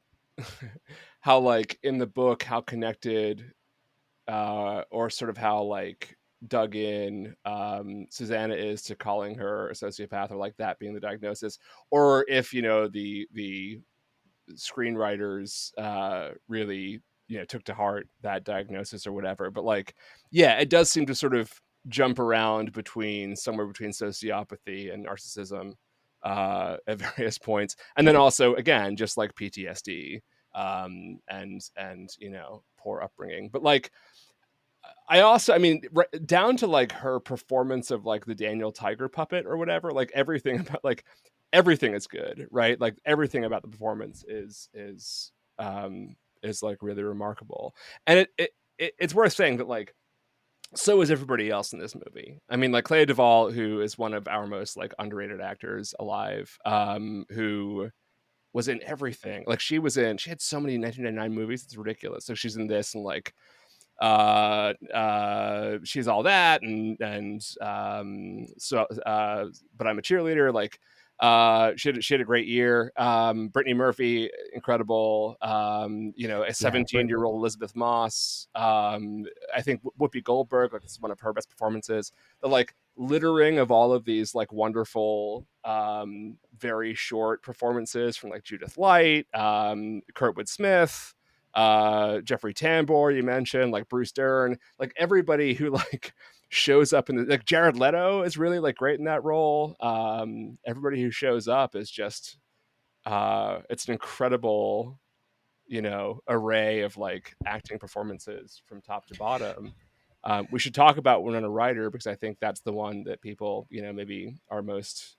how like in the book how connected or sort of how like dug in Susanna is to calling her a sociopath, or like that being the diagnosis, or if the screenwriters really took to heart that diagnosis or whatever. But like, yeah, it does seem to sort of jump around between somewhere between sociopathy and narcissism at various points, and then also again just like PTSD and poor upbringing. But like I mean, down to like her performance of like the Daniel Tiger puppet or whatever, like everything about like everything is good, right? Like everything about the performance is like really remarkable. And it's worth saying that like so is everybody else in this movie. I mean, like Clea Duvall, who is one of our most like underrated actors alive, who was in everything. Like she had so many 1999 movies, it's ridiculous. So she's in this and like she's all that, so but I'm a cheerleader. Like she had a great year. Brittany Murphy, incredible. A Yeah, 17-year-old Elizabeth Moss. I think Whoopi Goldberg, like, it's one of her best performances. The like littering of all of these like wonderful, very short performances from like Judith Light, Kurtwood Smith, Jeffrey Tambor, you mentioned, like Bruce Dern, like everybody who like shows up in the, like Jared Leto is really like great in that role. Everybody who shows up is just it's an incredible, array of like acting performances from top to bottom. We should talk about Winona Ryder, because I think that's the one that people, maybe are most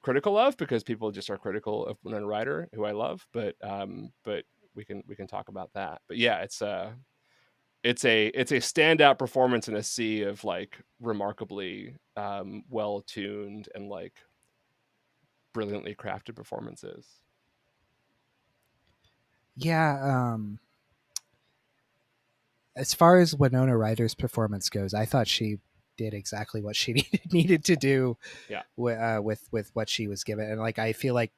critical of, because people just are critical of Winona Ryder, who I love. But we can talk about that. But yeah, it's a standout performance in a sea of like remarkably well tuned and like brilliantly crafted performances. Yeah. As far as Winona Ryder's performance goes, I thought she did exactly what she needed to do. Yeah. With what she was given, and like I feel like,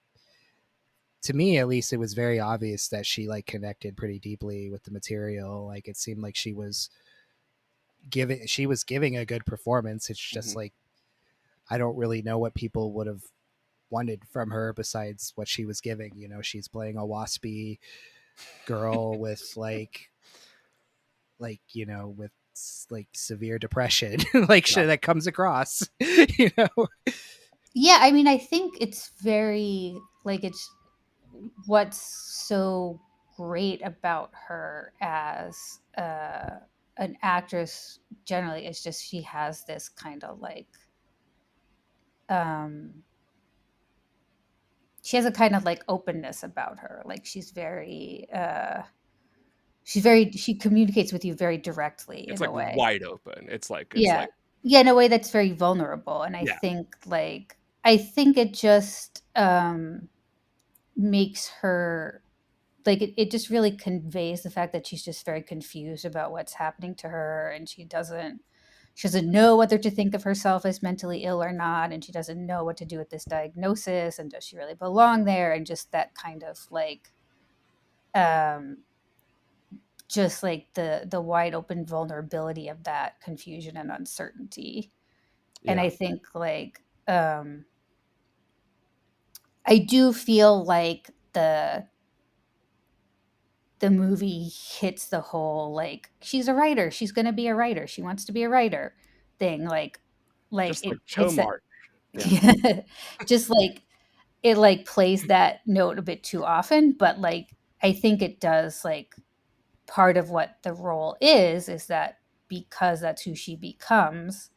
to me at least, it was very obvious that she like connected pretty deeply with the material. Like it seemed like she was giving a good performance. It's just like, I don't really know what people would have wanted from her besides what she was giving. She's playing a waspy girl with with like severe depression, like Yeah. that comes across. Yeah, I mean, I think it's very like, it's what's so great about her as an actress generally is just she has this kind of like um she has a kind of like openness about her. Like she communicates with you very directly It's in a like way. wide open. It's like Yeah. Yeah, in a way that's very vulnerable. And yeah. I think it just makes her like it just really conveys the fact that she's just very confused about what's happening to her, and she doesn't know whether to think of herself as mentally ill or not, and she doesn't know what to do with this diagnosis, and does she really belong there, and just that kind of like um just like the wide open vulnerability of that confusion and uncertainty. And Yeah. I think like I do feel like the movie hits the whole like she's a writer, she's going to be a writer, she wants to be a writer thing, like Just like it Cho hits that. March. Yeah. Yeah. Just like it like plays that note a bit too often, but like I think it does like part of what the role is that because that's who she becomes,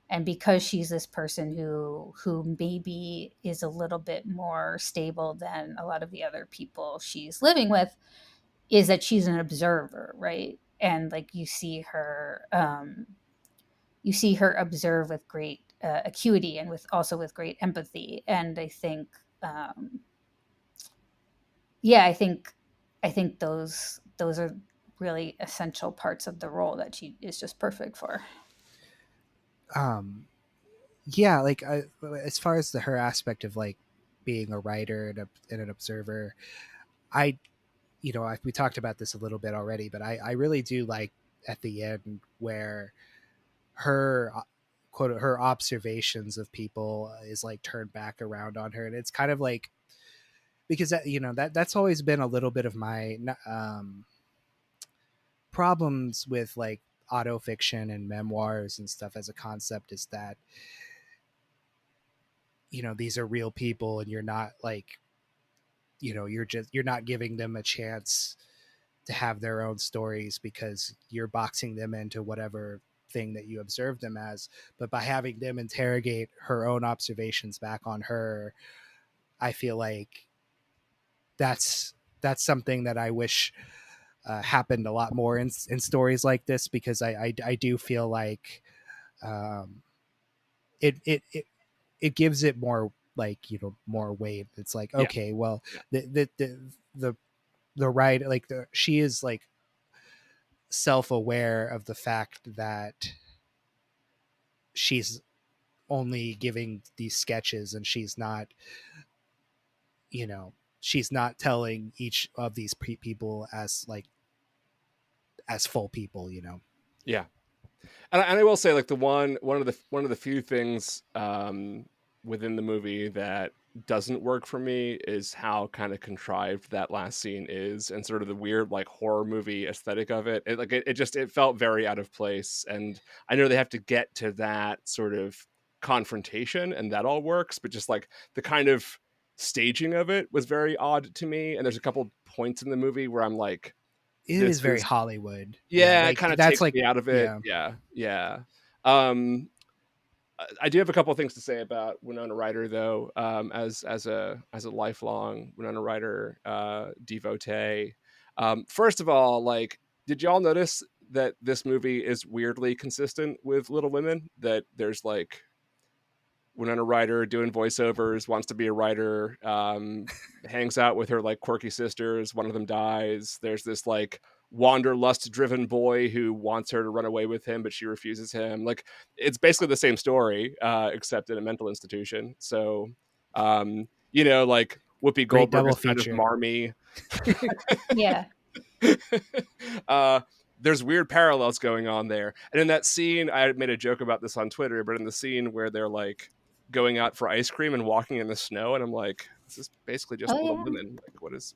and because she's this person who maybe is a little bit more stable than a lot of the other people she's living with, is that she's an observer, right? And like you see her observe with great acuity and with great empathy. And I think yeah, I think those are really essential parts of the role that she is just perfect for. um yeah, like as far as her aspect of like being a writer and an observer, I we talked about this a little bit already, but I really do like at the end where her quote her observations of people is like turned back around on her, and it's kind of like, because that's always been a little bit of my problems with like autofiction and memoirs and stuff as a concept, is that these are real people, and you're not like you're not giving them a chance to have their own stories because you're boxing them into whatever thing that you observe them as. But by having them interrogate her own observations back on her, I feel like that's something that I wish happened a lot more in stories like this, because I do feel like um, it gives it more like more weight. It's like, Yeah. okay, well, Yeah. the the right, like she is like self-aware of the fact that she's only giving these sketches and she's not, she's not telling each of these people as full people. Yeah. And I will say, like, the one of the few things within the movie that doesn't work for me is how kind of contrived that last scene is, and sort of the weird like horror movie aesthetic of it. It felt very out of place, and I know they have to get to that sort of confrontation, and that all works, but just like the kind of staging of it was very odd to me. And there's a couple points in the movie where I'm like, it is very Hollywood. Yeah, like, it kind of that's takes like me out of it. Yeah. I do have a couple of things to say about Winona Ryder, though, as a lifelong Winona Ryder devotee. First of all, like, did y'all notice that this movie is weirdly consistent with Little Women? That there's like Winona Ryder doing voiceovers, wants to be a writer, hangs out with her like quirky sisters. One of them dies. There's this like wanderlust driven boy who wants her to run away with him, but she refuses him. Like, it's basically the same story, except in a mental institution. So, like Whoopi great Goldberg double is kind of feature. marmy. Yeah. There's weird parallels going on there. And in that scene, I made a joke about this on Twitter, but in the scene where they're like going out for ice cream and walking in the snow, and I'm like, this is basically just Little Women. Like, what is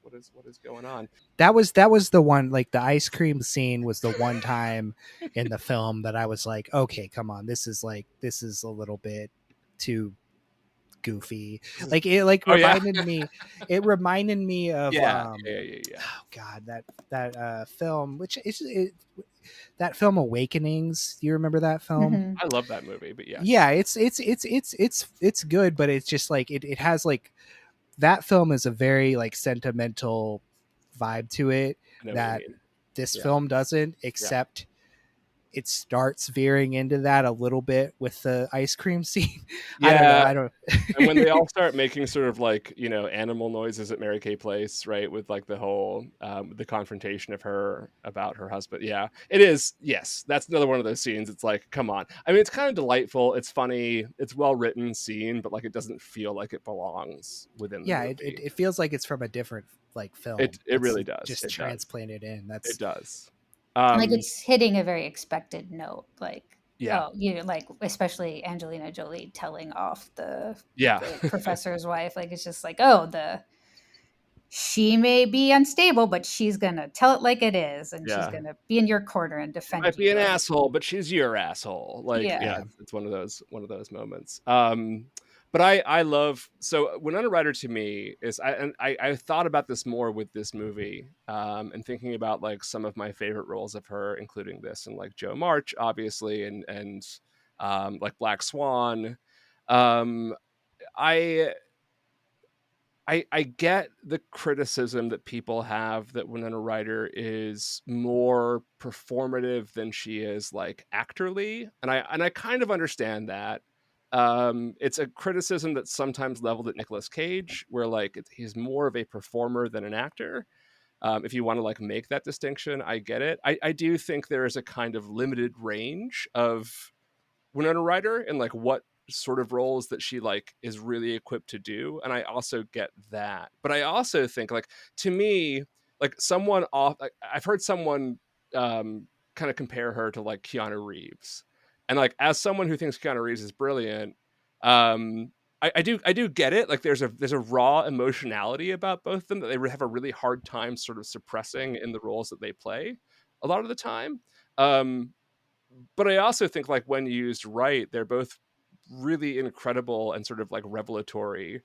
going on? That was the one, like the ice cream scene was the one time in the film that I was like, okay, come on, this is a little bit too goofy. Like, it reminded me of Yeah. Oh god, that film, which is that film Awakenings. Do you remember that film? Mm-hmm. I love that movie, but yeah, it's good, but it's just like it has like, that film is a very like sentimental vibe to it that this film doesn't, except it starts veering into that a little bit with the ice cream scene. Yeah. I don't And when they all start making sort of like, animal noises at Mary Kay Place, right, with like the whole the confrontation of her about her husband. Yeah, it is. Yes, that's another one of those scenes. It's like, come on. I mean, it's kind of delightful. It's funny. It's well written scene, but like, it doesn't feel like it belongs within the movie. it feels like it's from a different like film. It really does. Just transplanted in. It does. Like, it's hitting a very expected note. Like, yeah, like, especially Angelina Jolie telling off the professor's wife. Like, it's just like, she may be unstable, but she's gonna tell it like it is, and she's gonna be in your corner and defend you. Might be an asshole, but she's your asshole. Like, it's one of those moments. But I love, so Winona Ryder to me is, I thought about this more with this movie, and thinking about like some of my favorite roles of her, including this and like Joe March, obviously, and like Black Swan. I get the criticism that people have that Winona Ryder is more performative than she is like actorly, and I kind of understand that. It's a criticism that's sometimes leveled at Nicolas Cage, where like he's more of a performer than an actor. If you want to like make that distinction, I get it. I do think there is a kind of limited range of Winona Ryder and like what sort of roles that she like is really equipped to do, and I also get that. But I also think, like, to me, like someone off, like, I've heard someone kind of compare her to like Keanu Reeves, and like as someone who thinks Keanu Reeves is brilliant, I do get it. Like, there's a raw emotionality about both of them that they have a really hard time sort of suppressing in the roles that they play a lot of the time. But I also think, like, when used right, they're both really incredible and sort of like revelatory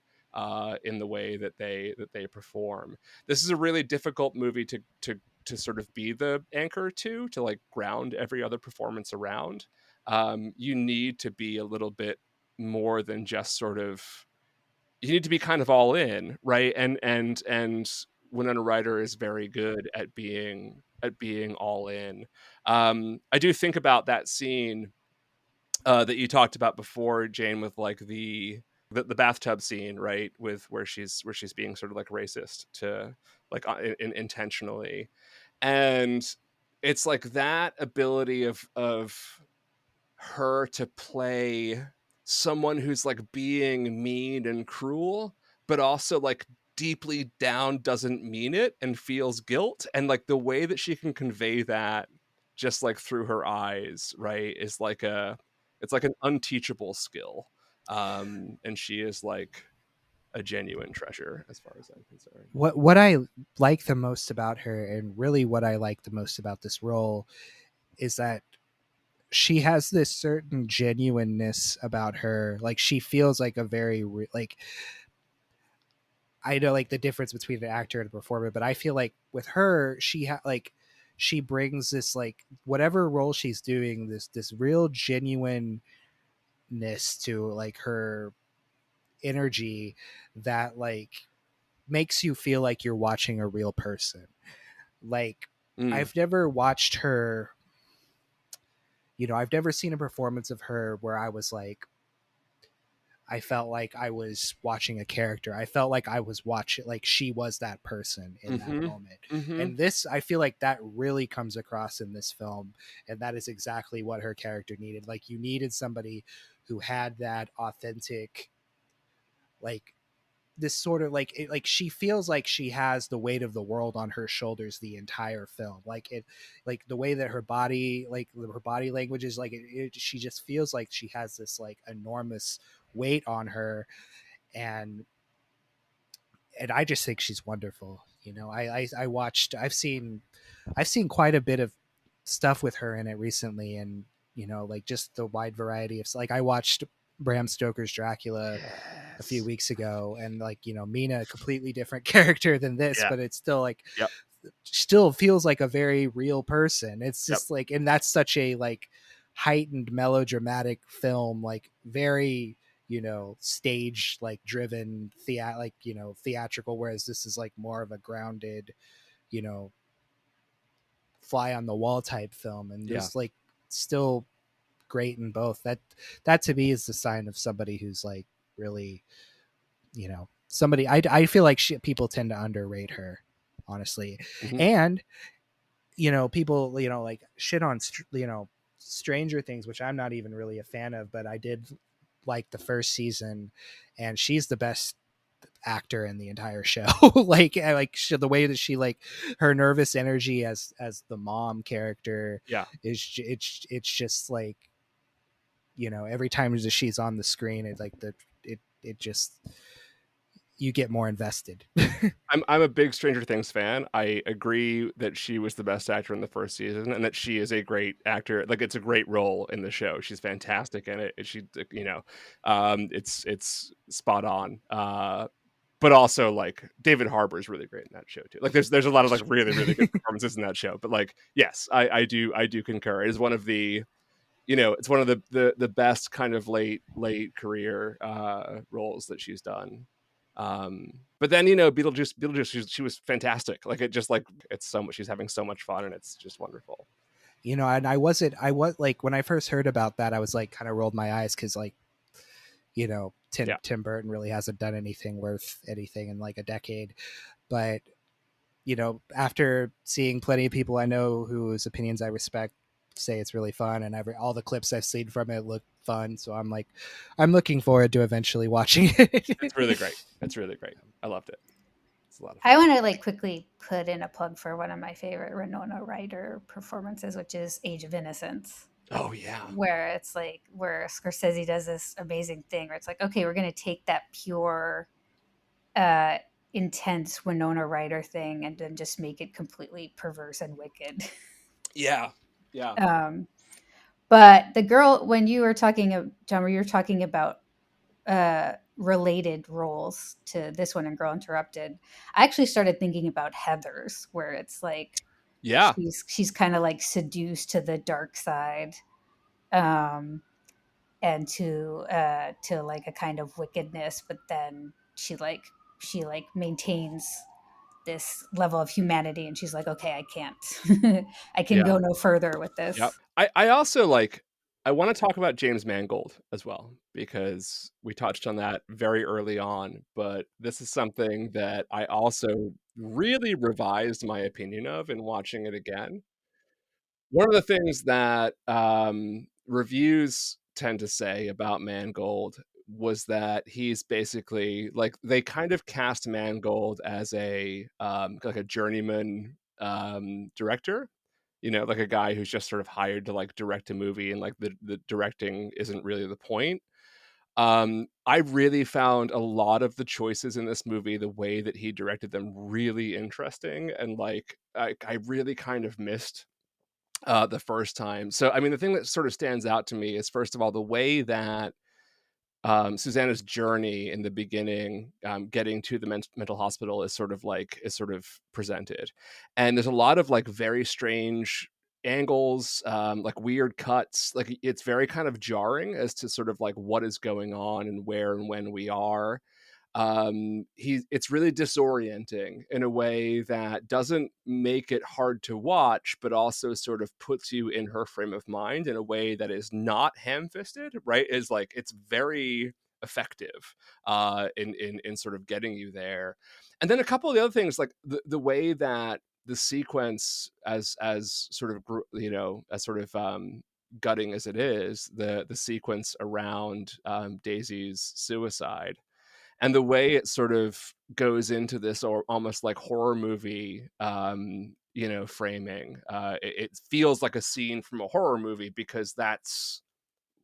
in the way that they perform. This is a really difficult movie to sort of be the anchor to like ground every other performance around. You need to be a little bit more than just sort of, you need to be kind of all in, right? And Winona Ryder is very good at being all in. I do think about that scene that you talked about before, Jane, with like the bathtub scene, right? With where she's being sort of like racist to like intentionally, and it's like that ability of her to play someone who's like being mean and cruel, but also like deeply down doesn't mean it and feels guilt, and like the way that she can convey that just like through her eyes, right, is like it's like an unteachable skill. And she is like a genuine treasure as far as I'm concerned. What I like the most about her, and really what I like the most about this role, is that she has this certain genuineness about her. Like she feels like a very like, I know like the difference between an actor and a performer, but I feel like with her, like she brings this like whatever role she's doing, this real genuineness to like her energy that like makes you feel like you're watching a real person. Like I've never watched her, I've never seen a performance of her where I was like, I felt like I was watching a character. I felt like I was watching, like she was that person in that moment. And this, I feel like that really comes across in this film. And that is exactly what her character needed. Like you needed somebody who had that authentic, like this sort of like like she feels like she has the weight of the world on her shoulders the entire film. Like it, like the way that her body, like her body language is, like she just feels like she has this like enormous weight on her. and and I just think she's wonderful. I watched, I've seen quite a bit of stuff with her in it recently, and like just the wide variety of, like I watched Bram Stoker's Dracula a few weeks ago, and like Mina, a completely different character than this, Yeah. but it's still like Yep. still feels like a very real person. It's just Yep. like, and that's such a like heightened melodramatic film, like very stage like driven like theatrical, whereas this is like more of a grounded, you know fly on the wall type film, and Yeah. there's like still great in both. That to me is the sign of somebody who's like really, somebody, I feel like people tend to underrate her, honestly. And people like shit on Stranger Things, which I'm not even really a fan of, but I did like the first season, and she's the best actor in the entire show. Like the way that she, like her nervous energy as the mom character, Yeah. it's just like, every time that she's on the screen, it like it just, you get more invested. I'm a big Stranger Things fan. I agree that she was the best actor in the first season, and that she is a great actor. Like it's a great role in the show. She's fantastic in it. And she, it's spot on. But also like David Harbour is really great in that show too. Like there's a lot of like really really good performances in that show. But like yes, I do concur. It is one of the, it's one of the best kind of late career roles that she's done. But then Beetlejuice, she was fantastic. Like it just like it's so much. She's having so much fun, and it's just wonderful. And I was like, when I first heard about that, I was like kind of rolled my eyes, because like Tim Burton really hasn't done anything worth anything in like a decade. But after seeing plenty of people I know whose opinions I respect say it's really fun, and all the clips I've seen from it look fun, so I'm looking forward to eventually watching it. It's really great. It's really great. I loved it. It's a lot of fun. I want to like quickly put in a plug for one of my favorite Winona Ryder performances, which is Age of Innocence. Oh yeah. Where it's like, where Scorsese does this amazing thing where it's like, okay, we're going to take that pure, intense Winona Ryder thing and then just make it completely perverse and wicked. Yeah. Yeah. But the girl, when you were talking, John, where you were talking about related roles to this one and Girl Interrupted, I actually started thinking about Heathers, where it's like, yeah, she's kind of like seduced to the dark side, and to like a kind of wickedness, but then she maintains this level of humanity, and she's like, okay, I can't I can go no further with this. Yep. I also like, I want to talk about James Mangold as well, because we touched on that very early on, but this is something that I also really revised my opinion of in watching it again. One of the things that reviews tend to say about Mangold was that he's basically like, they kind of cast Mangold as a like a journeyman director, you know, like a guy who's just sort of hired to like direct a movie, and like the directing isn't really the point. I really found a lot of the choices in this movie, the way that he directed them, really interesting, and like I really kind of missed the first time. So, I mean, the thing that sort of stands out to me is, first of all, the way that Susanna's journey in the beginning, getting to the mental hospital, is sort of presented, and there's a lot of like very strange angles, like weird cuts. Like, it's very kind of jarring as to sort of like what is going on and where and when we are. It's really disorienting in a way that doesn't make it hard to watch, but also sort of puts you in her frame of mind in a way that is not ham-fisted, right? Is like, it's very effective in sort of getting you there. And then a couple of the other things, like the way that the sequence, as sort of, you know, as sort of gutting as it is, the sequence around Daisy's suicide, and the way it sort of goes into this, or almost like horror movie you know, framing. It feels like a scene from a horror movie, because that's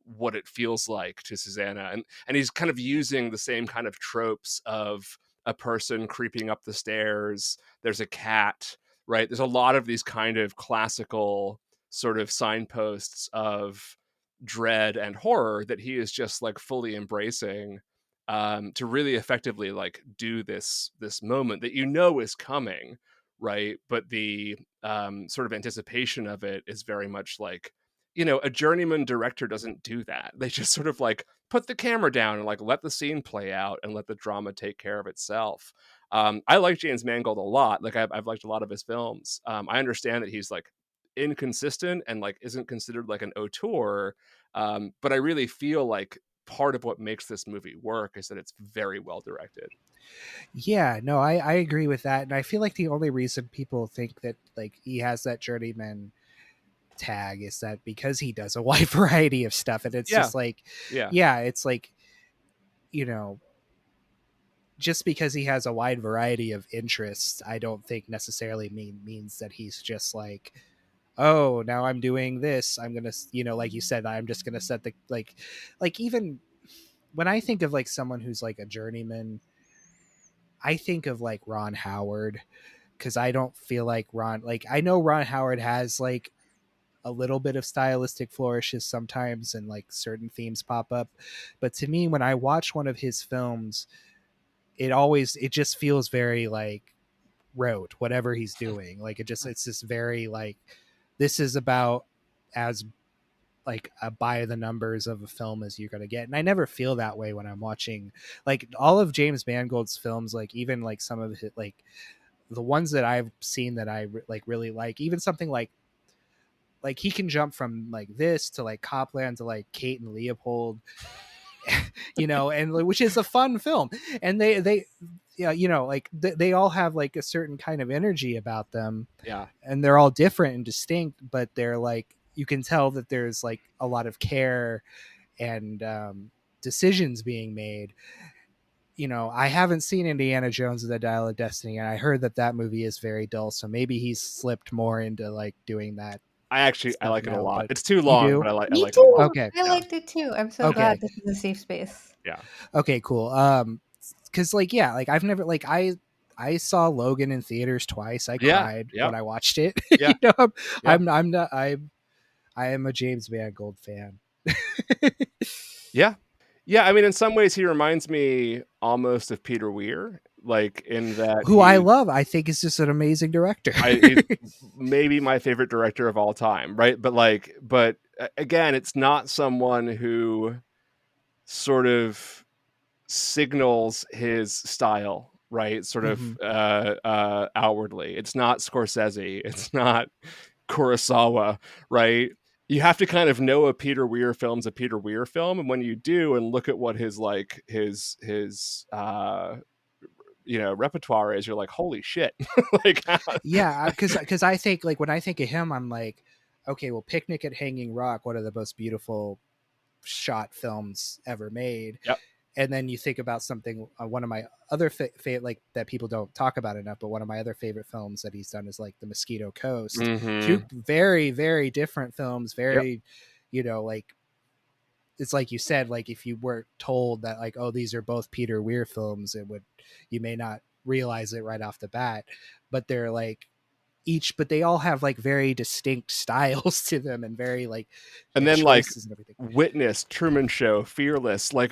what it feels like to Susanna, and he's kind of using the same kind of tropes of a person creeping up the stairs, there's a cat, right? There's a lot of these kind of classical sort of signposts of dread and horror that he is just like fully embracing, to really effectively like do this moment that you know is coming, right? But the sort of anticipation of it is very much like, you know, a journeyman director doesn't do that. They just sort of like put the camera down and like let the scene play out and let the drama take care of itself. I like James Mangold a lot. Like, I've liked a lot of his films. I understand that he's like inconsistent and like isn't considered like an auteur, but I really feel like part of what makes this movie work is that it's very well directed. Yeah, no, I agree with that. And I feel like the only reason people think that like he has that journeyman tag is that because he does a wide variety of stuff. And it's just like, yeah, it's like, you know, just because he has a wide variety of interests, I don't think necessarily means that he's just like, oh, now I'm doing this. I'm going to, you know, like you said, I'm just going to set the, like even when I think of like someone who's like a journeyman, I think of like Ron Howard, because I don't feel like I know Ron Howard has like a little bit of stylistic flourishes sometimes and like certain themes pop up. But to me, when I watch one of his films, it just feels very like rote, whatever he's doing. Like it's just very like, this is about as like a by the numbers of a film as you're going to get. And I never feel that way when I'm watching like all of James Mangold's films, like even like some of his, like the ones that I've seen that I like really like, even something like he can jump from like this to like Copland to like Kate and Leopold, you know, and which is a fun film. And they yeah, you know, like they all have like a certain kind of energy about them. Yeah. And they're all different and distinct, but they're like, you can tell that there's like a lot of care and decisions being made. You know, I haven't seen Indiana Jones and the Dial of Destiny, and I heard that movie is very dull. So maybe he's slipped more into like doing that. I like it a lot. It's too You long, do? but I like Me it a lot. too. Okay. I liked it too. I'm so glad this is a safe space. Yeah. Okay, cool. Because like, yeah, like I've never like I saw Logan in theaters twice. I cried when I watched it. Yeah. You know, I'm not. I am a James Mangold fan. Yeah. I mean, in some ways, he reminds me almost of Peter Weir, like in that, who I love. I think is just an amazing director. He's maybe my favorite director of all time, right? But again, it's not someone who sort of signals his style, right? Sort of outwardly. It's not Scorsese. It's not Kurosawa, right? You have to kind of know a Peter Weir film's a Peter Weir film, and when you do and look at what his you know, repertoire is, you're like, holy shit. Like, yeah, because I think like when I think of him, I'm like, okay, well, Picnic at Hanging Rock, one of the most beautiful shot films ever made. Yep. And then you think about something, one of my other like that people don't talk about enough, but one of my other favorite films that he's done is like The Mosquito Coast. Two very, very different films, very, like, it's like you said, like if you were told that like, oh, these are both Peter Weir films, you may not realize it right off the bat, but they're like but they all have like very distinct styles to them and very like, and then like and everything. Witness, Truman Show, Fearless, like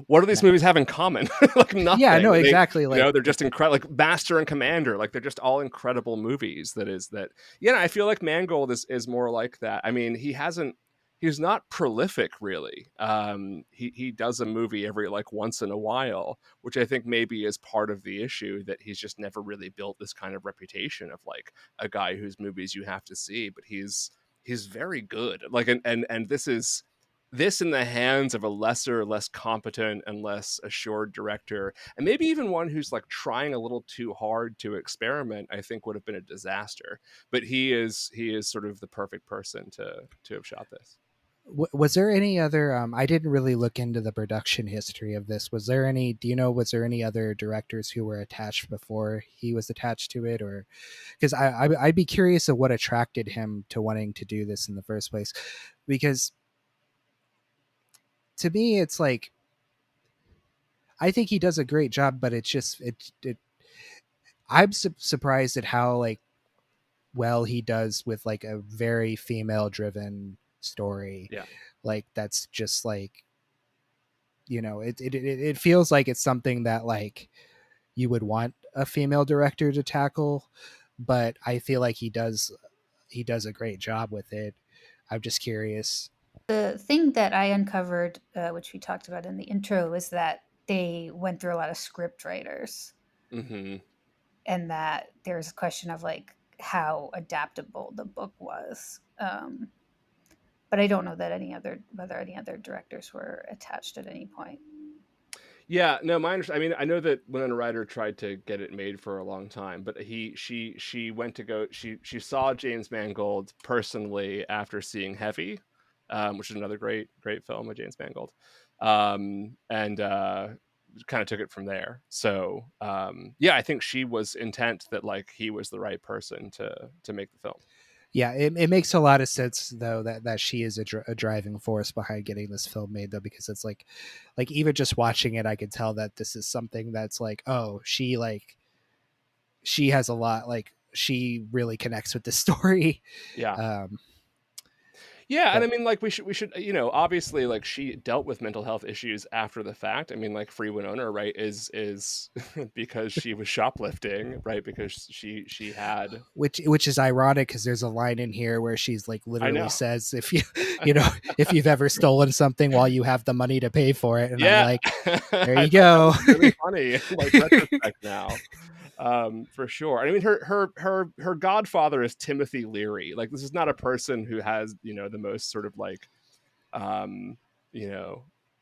what do these movies have in common? Like nothing. Yeah, no, exactly. Like, they're just incredible. Like Master and Commander, like they're just all incredible movies. I feel like Mangold is more like that. I mean, he's not prolific really. He does a movie every like once in a while, which I think maybe is part of the issue, that he's just never really built this kind of reputation of like a guy whose movies you have to see, but he's very good. Like, and this in the hands of a less competent and less assured director, and maybe even one who's like trying a little too hard to experiment, I think would have been a disaster. But he is sort of the perfect person to have shot this. Was there any other I didn't really look into the production history of this. Was there any other directors who were attached before he was attached to it? Or because I'd be curious of what attracted him to wanting to do this in the first place, because to me it's like, I think he does a great job, but it's just I'm surprised at how like well he does with like a very female driven story. Yeah. Like that's just like, it feels like it's something that like you would want a female director to tackle, but I feel like he does a great job with it. I'm just curious. The thing that I uncovered, which we talked about in the intro, is that they went through a lot of script writers, and that there's a question of like how adaptable the book was. But I don't know that whether any other directors were attached at any point. Yeah, no, I mean, I know that Winona Ryder tried to get it made for a long time, but she went to go, she saw James Mangold personally after seeing Heavy, which is another great film with James Mangold, and kind of took it from there. So I think she was intent that like he was the right person to make the film. Yeah, it makes a lot of sense though that she is a driving force behind getting this film made, though, because it's like even just watching it, I can tell that this is something that's like, oh, she has a lot, like she really connects with the story. Yeah. And I mean, like we should, obviously, like she dealt with mental health issues after the fact. I mean, like Free Winona, right, is because she was shoplifting, right, because she had, which is ironic because there's a line in here where she's like literally says, if if you've ever stolen something while you have the money to pay for it, and I'm like, there you go. Really funny, like retrospect now. For sure. I mean, her godfather is Timothy Leary. Like, this is not a person who has, the most sort of like,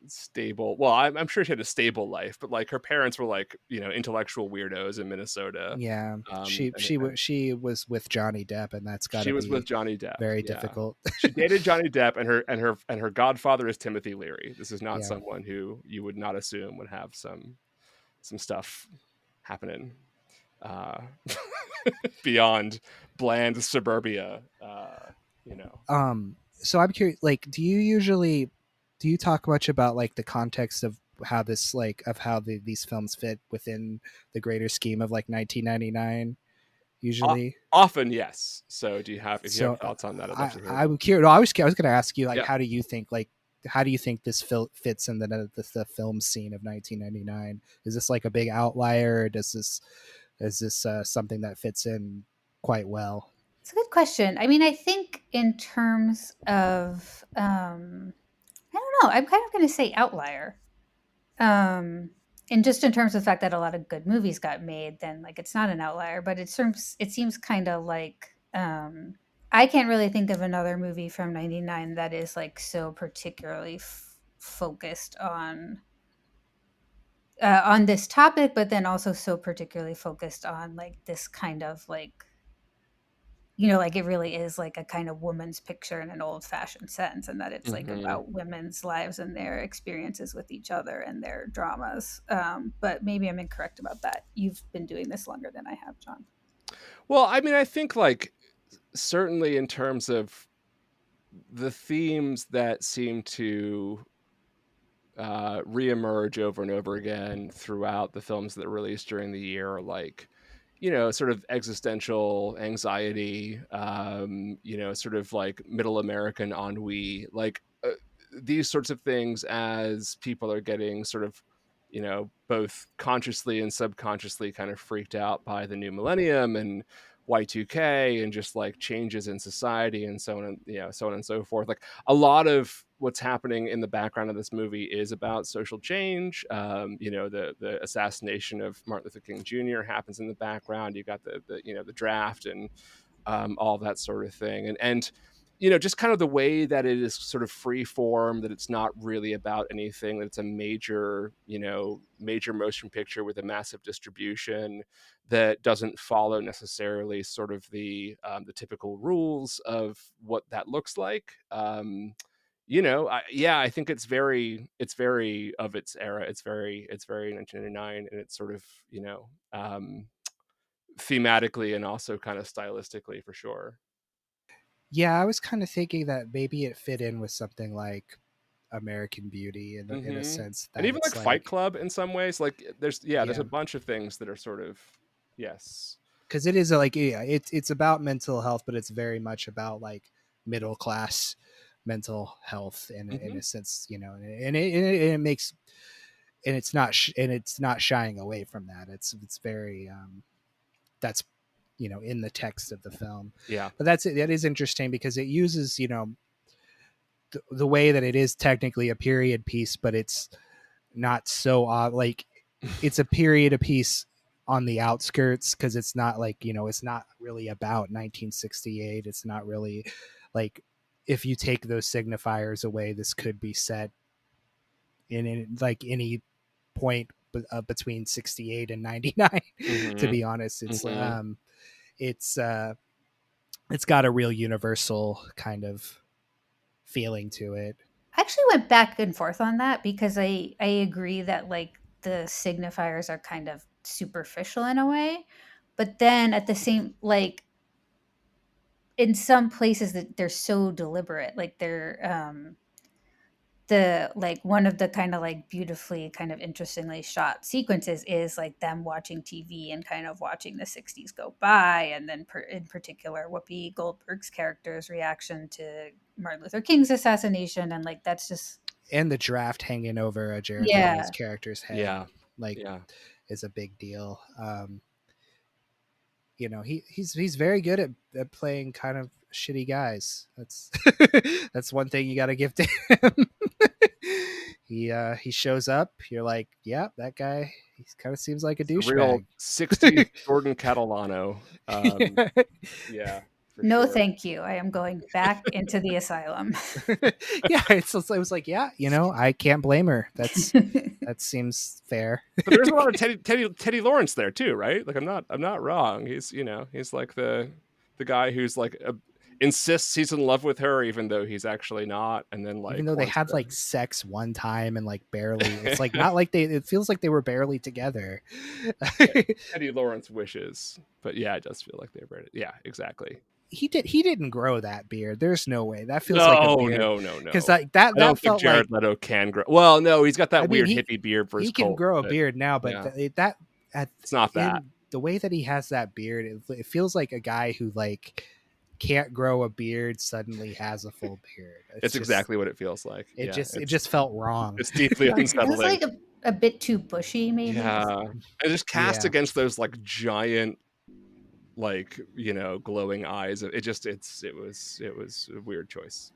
stable. Well, I'm sure she had a stable life, but like her parents were like, intellectual weirdos in Minnesota. Yeah, she was with Johnny Depp, and that's got to be. She was with Johnny Depp. Very difficult. She dated Johnny Depp, and her godfather is Timothy Leary. This is not someone who you would not assume would have some stuff happening. Beyond bland suburbia, So I'm curious, like, do you talk much about like the context of how this these films fit within the greater scheme of like 1999? Usually, often, yes. So do you have thoughts on that? I'd love to hear. I'm curious. No, I was going to ask you, like, how do you think this fits in the film scene of 1999? Is this like a big outlier, or is this something that fits in quite well? It's a good question. I mean, I think in terms of, I don't know, I'm kind of going to say outlier. And just in terms of the fact that a lot of good movies got made, then like it's not an outlier, but it seems kind of like, I can't really think of another movie from 99 that is like so particularly focused on this topic, but then also so particularly focused on like this kind of like like it really is like a kind of woman's picture in an old fashioned sense, and that it's like Mm-hmm. about women's lives and their experiences with each other and their dramas. But maybe I'm incorrect about that. You've been doing this longer than I have, John. Well, I mean, I think like certainly in terms of the themes that seem to reemerge over and over again throughout the films that are released during the year, like, sort of existential anxiety, sort of like middle American ennui, like these sorts of things, as people are getting sort of, both consciously and subconsciously kind of freaked out by the new millennium and Y2K and just like changes in society and so on and so on and so forth. Like a lot of what's happening in the background of this movie is about social change. The assassination of Martin Luther King Jr. happens in the background. You got the draft and all that sort of thing, and just kind of the way that it is sort of free form, that it's not really about anything, that it's a major motion picture with a massive distribution that doesn't follow necessarily sort of the typical rules of what that looks like. I think it's very of its era. It's very 1999, and it's sort of thematically and also kind of stylistically, for sure. Yeah, I was kind of thinking that maybe it fit in with something like American Beauty in a sense And that even it's like Fight Club in some ways. Like there's a bunch of things that are sort of, yes, because it is like, it's about mental health, but it's very much about like middle class mental health in a sense, and it makes, and it's not shying away from that. It's very that's in the text of the film. Yeah. But that is interesting because it uses the way that it is technically a period piece, but it's not so like it's a period piece on the outskirts, because it's not like, it's not really about 1968. It's not really like, if you take those signifiers away, this could be set in like any point between 68 and 99. To be honest, it's got a real universal kind of feeling to it. I actually went back and forth on that because I agree that like the signifiers are kind of superficial in a way, but then at the same, like, in some places that they're so deliberate, like they're the like one of the kind of like beautifully kind of interestingly shot sequences is like them watching TV and kind of watching the 60s go by, and then in particular Whoopi Goldberg's character's reaction to Martin Luther King's assassination, and like that's just, and the draft hanging over Jared yeah, Leto's character's head, is a big deal. He's very good at playing kind of shitty guys. That's that's one thing you got to give to him. He shows up. You're like, yeah, that guy. He kind of seems like a douchebag. Real 60s Jordan Catalano. Yeah. No, thank you. I am going back into the asylum. Yeah, it was like, yeah, I can't blame her. That seems fair. But there's a lot of Teddy Lawrence there too, right? Like I'm not wrong. He's he's like the guy who's like insists he's in love with her even though he's actually not, and then like even though they had like sex one time and like barely, it's like not like it feels like they were barely together. Teddy Lawrence wishes, but yeah, it does feel like they were. Yeah, exactly. He didn't grow that beard. There's no way that feels like a beard. No. Because like that I don't felt think Jared Leto can grow. Well, no, he's got that weird hippie beard for his he can cult, grow a beard now, but yeah. It's not that. The way that he has that beard, it feels like a guy who like can't grow a beard suddenly has a full beard. It's exactly what it feels like. It just felt wrong. It's deeply unsettling. It was like a bit too bushy, maybe. Yeah, and just cast against those like giant, like glowing eyes. It was a weird choice.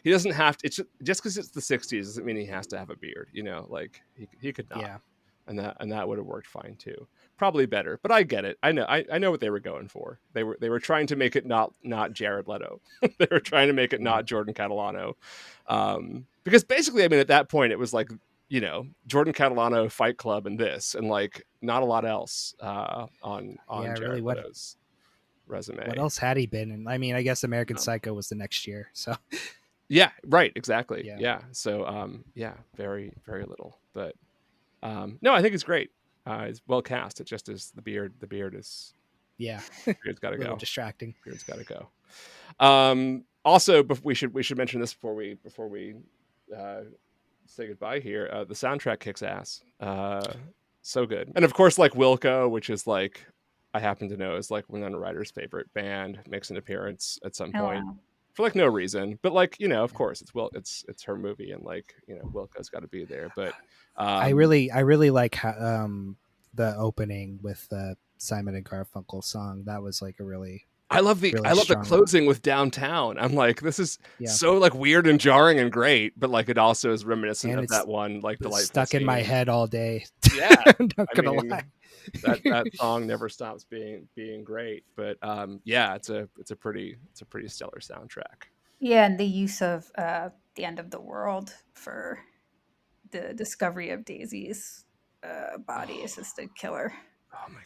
He doesn't have to. It's just because it's the 60s doesn't mean he has to have a beard. Like he could not. Yeah. And that would have worked fine too. Probably better, but I get it. I know what they were going for. They were trying to make it not Jared Leto. They were trying to make it not Jordan Catalano. Because basically, I mean, at that point, it was like Jordan Catalano, Fight Club, and this, and like not a lot else on Jared Leto's resume. What else had he been in? I mean, I guess American Psycho was the next year. So yeah, right, exactly. Yeah. Yeah. So yeah, very, very little. But no, I think it's great. It's well cast. It just is the beard. The beard is yeah, beard's got to a little go. distracting. Beard's got to go. Also, we should mention this before we say goodbye here. The soundtrack kicks ass. So good. And of course, like Wilco, which is like I happen to know is like Winona Ryder's favorite band, makes an appearance at some Oh, point wow. for like no reason, but like of course it's her movie, and like Wilco's got to be there. But I really like the opening with the Simon and Garfunkel song. That was like a really I love the strong closing with Downtown. I'm like, this is Yeah. so like weird and jarring and great, but like it also is reminiscent And of it's that one like delightful stuck in my scene. head all day. Yeah, I'm not I gonna mean, lie. that song never stops being great. But yeah, it's a pretty stellar soundtrack. Yeah, and the use of the end of the world for the discovery of Daisy's body is just a killer. Oh my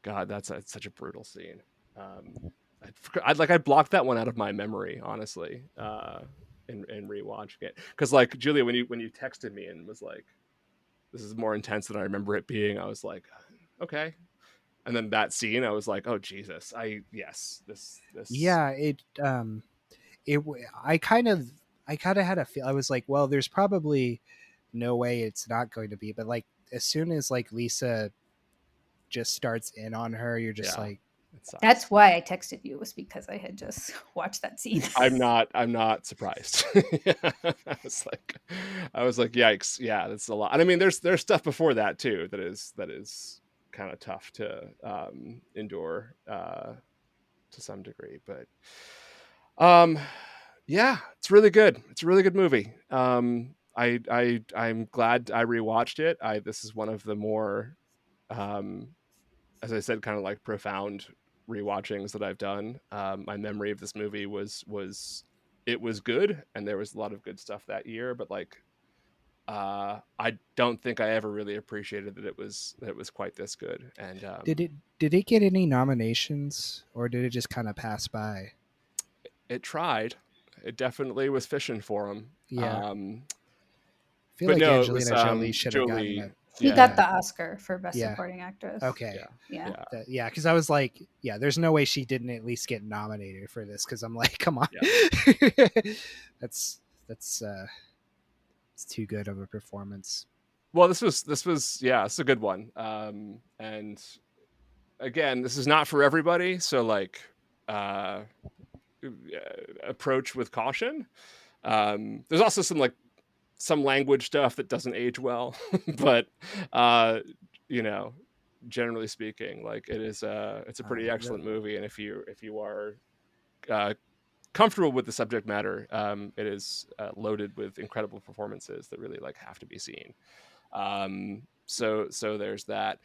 god, that's such a brutal scene. I blocked that one out of my memory, honestly, in rewatching it, because like Julia, when you texted me and was like, "This is more intense than I remember it being," I was like, "Okay," and then that scene, I was like, "Oh Jesus, this." Yeah, I kind of had a feel. I was like, well, there's probably no way it's not going to be, but like as soon as like Lisa just starts in on her, you're just like, That's why I texted you, was because I had just watched that scene. I'm not surprised. I was like, yikes, yeah, that's a lot. And I mean, there's stuff before that too that is kind of tough to endure to some degree, but yeah, it's really good. It's a really good movie. I'm glad I rewatched it. This is one of the more as I said, kind of like profound rewatchings that I've done. My memory of this movie was it was good, and there was a lot of good stuff that year, but like I don't think I ever really appreciated that it was quite this good. And did it get any nominations, or did it just kind of pass by? It tried. It definitely was fishing for him. Yeah. I feel like Angelina Jolie should have gotten it. He got the Oscar for Best Yeah. Supporting Actress. Okay. Yeah. Yeah, because I was like, yeah, there's no way she didn't at least get nominated for this, because I'm like, come on. Yeah. that's it's too good of a performance. Well, this was yeah, it's a good one. And again, this is not for everybody, so like approach with caution. There's also some language stuff that doesn't age well, but generally speaking, like it's a pretty excellent movie, and if you are comfortable with the subject matter, it is loaded with incredible performances that really like have to be seen. So there's that.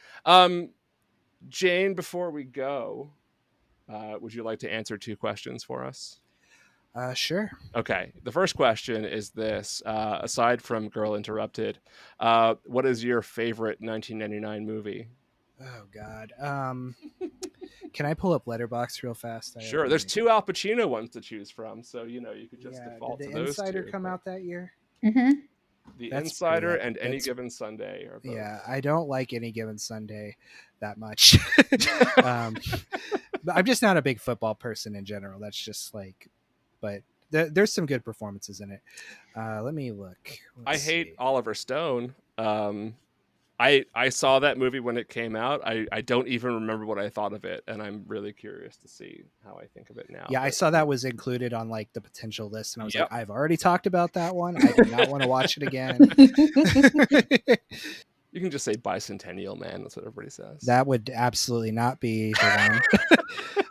Jane, before we go, would you like to answer 2 questions for us? Sure. Okay. The first question is this: aside from Girl Interrupted, what is your favorite 1999 movie? Oh God. Can I pull up Letterboxd real fast? Sure. There's 2 Al Pacino ones to choose from, so you could just default did to the those Insider 2. come out that year? Mm-hmm. The That's Insider pretty- and Any that's- Given Sunday are both. Yeah, I don't like Any Given Sunday that much. But I'm just not a big football person in general. That's just like, but there's some good performances in it. Let me look. I hate Oliver Stone. I saw that movie when it came out. I don't even remember what I thought of it, and I'm really curious to see how I think of it now. Yeah, I saw that was included on like the potential list, and I was Yep. like, I've already talked about that one. I do not want to watch it again. You can just say Bicentennial Man. That's what everybody says. That would absolutely not be the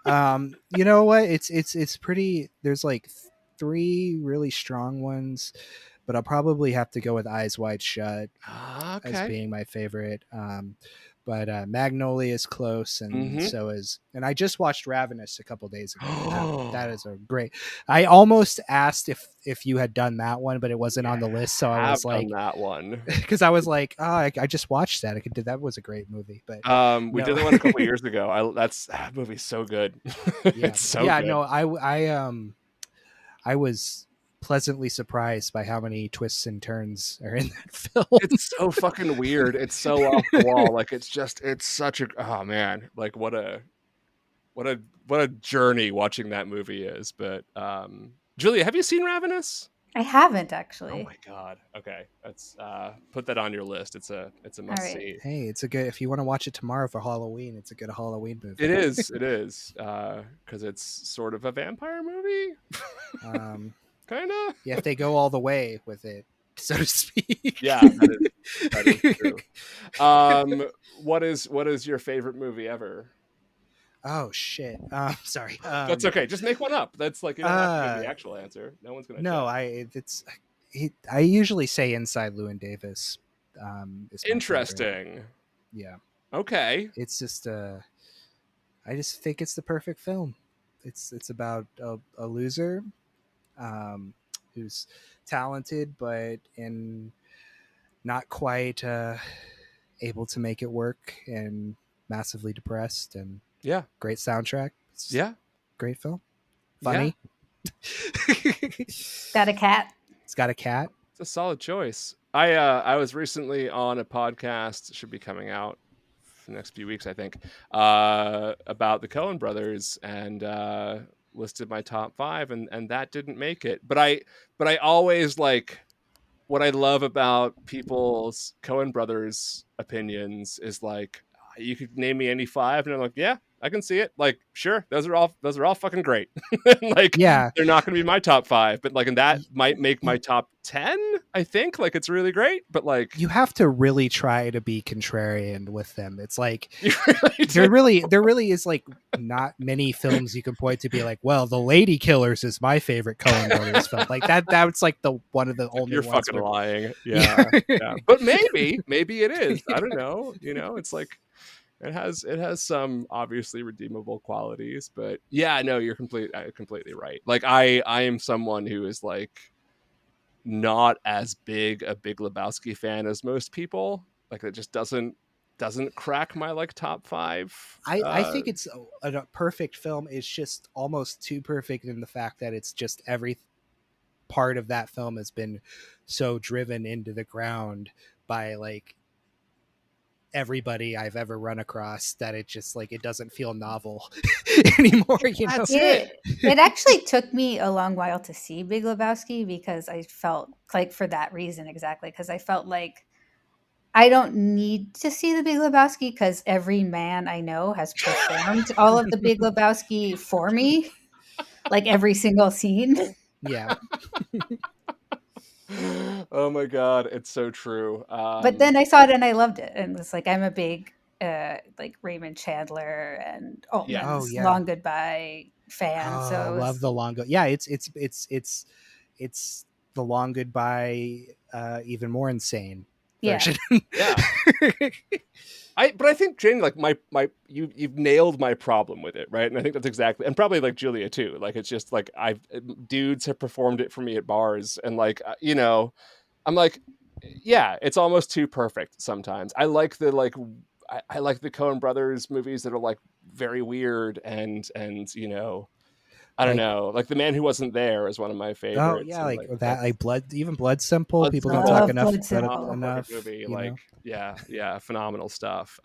one. You know what? It's pretty. There's like 3 really strong ones, but I'll probably have to go with Eyes Wide Shut as being my favorite. but Magnolia is close, and so is. And I just watched Ravenous a couple days ago. That is a great. I almost asked if you had done that one, but it wasn't on the list, so I was like, done that one because I was like, oh, I just watched that. I could do that. Was a great movie, but we did that one a couple years ago. That movie's so good. It's so good. No, I was pleasantly surprised by how many twists and turns are in that film. It's so fucking weird. It's so off the wall. Like it's such a, oh man, like what a journey watching that movie is. But Julia, have you seen Ravenous? I haven't Oh actually. my god. Okay, let's put that on your list. It's a must see. Hey, it's a good, if you want to watch it tomorrow for Halloween, it's a good Halloween movie. It is because it's sort of a vampire movie. Kind of. Yeah, if they go all the way with it, so to speak. Yeah, that is true. What is your favorite movie ever? Oh shit. Sorry. That's okay. Just make one up. That's like, you don't have to give the actual answer. No one's gonna. No, I usually say Inside Llewyn Davis. Is interesting. Favorite. Yeah. Okay. It's just I just think it's the perfect film. It's about a loser, who's talented but not quite able to make it work, and massively depressed, and great soundtrack. It's great film. Funny. Got a cat. It's got a cat. It's a solid choice. I was recently on a podcast, should be coming out for the next few weeks, I think, about the Coen brothers, and listed my top 5, and that didn't make it. But I always like, what I love about people's Coen brothers opinions is like, you could name me any 5, and I'm like, yeah, I can see it. Like, sure, those are all fucking great. Like, yeah, they're not going to be my top 5, but like, and that might make my top 10. I think, like, it's really great, but like, you have to really try to be contrarian with them. It's like really there really is like not many films you can point to be like, well, The Lady Killers is my favorite Coen brothers film. Like that's like the one of the only you're ones fucking where... lying. Yeah. But maybe it is. I don't know. It's like, it has some obviously redeemable qualities, but yeah, no, you're completely right. Like I am someone who is like not as big a Big Lebowski fan as most people. Like, it just doesn't crack my like top 5. I think it's a perfect film. It's just almost too perfect in the fact that it's just every part of that film has been so driven into the ground by like everybody I've ever run across that it just like, it doesn't feel novel anymore. It actually took me a long while to see Big Lebowski, because I felt like, for that reason exactly, because I felt like I don't need to see the Big Lebowski because every man I know has performed all of the Big Lebowski for me, like every single scene. Yeah. Oh my god, it's so true. But then I saw it and I loved it, and it's like, I'm a big like Raymond Chandler and Altman's Long Goodbye fan. So I love the Long Goodbye. Yeah, it's the Long Goodbye, even more insane version. Yeah. But I think, Jane, like you've nailed my problem with it, right? And I think that's exactly, and probably like Julia too. Like, it's just like, dudes have performed it for me at bars, and like, I'm like, yeah, it's almost too perfect sometimes. I like the I like the Coen brothers movies that are like very weird and I don't know, like The Man Who Wasn't There is one of my favorites. Oh yeah, like that, like Blood Simple. People don't talk enough about it. Movie, like, yeah, phenomenal stuff.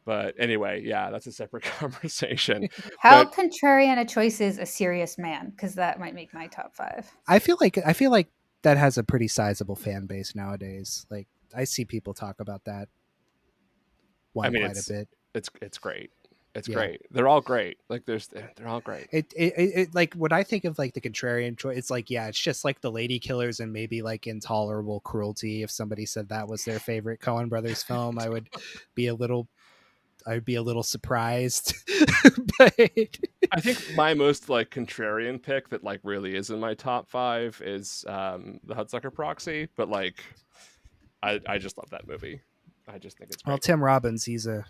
But anyway, yeah, that's a separate conversation. How contrarian a choice is A Serious Man, because that might make my top 5. I feel like that has a pretty sizable fan base nowadays. Like, I see people talk about that quite a bit. It's great. It's great. They're all great. Like, they're all great. It like, when I think of like the contrarian choice, it's like, yeah, it's just like The Lady Killers and maybe like Intolerable Cruelty. If somebody said that was their favorite Coen brothers film, I would be a little surprised. But I think my most like contrarian pick that like really is in my top 5 is the Hudsucker Proxy. But like, I just love that movie. I just think it's great. Well, Tim Robbins, he's a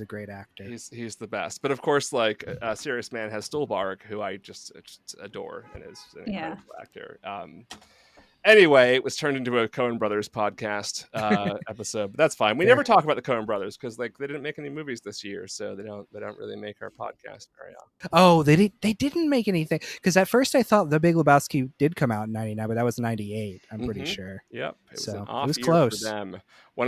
great actor. He's the best. But of course, like Serious Man has Stolbarg, who I just adore and is an incredible actor. Anyway, it was turned into a Coen Brothers podcast episode, but that's fine. We never talk about the Coen Brothers because like they didn't make any movies this year, so they don't really make our podcast very often. Oh, they didn't make anything, because at first I thought The Big Lebowski did come out in '99, but that was '98. I'm pretty sure. Yep, it was so an off it was year close for them.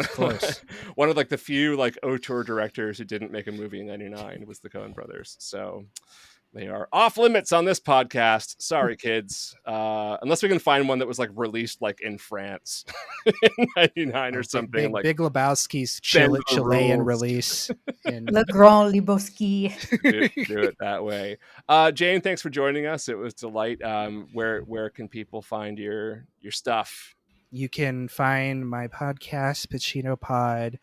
Close. One of like the few like auteur directors who didn't make a movie in '99 was the Coen Brothers. So they are off limits on this podcast. Sorry, kids. Unless we can find one that was like released like in France in '99 or something. Big Lebowski's Chilean release. Le Grand Lebowski. do it that way. Jane, thanks for joining us. It was a delight. Where can people find your stuff? You can find my podcast, Pacino Pod,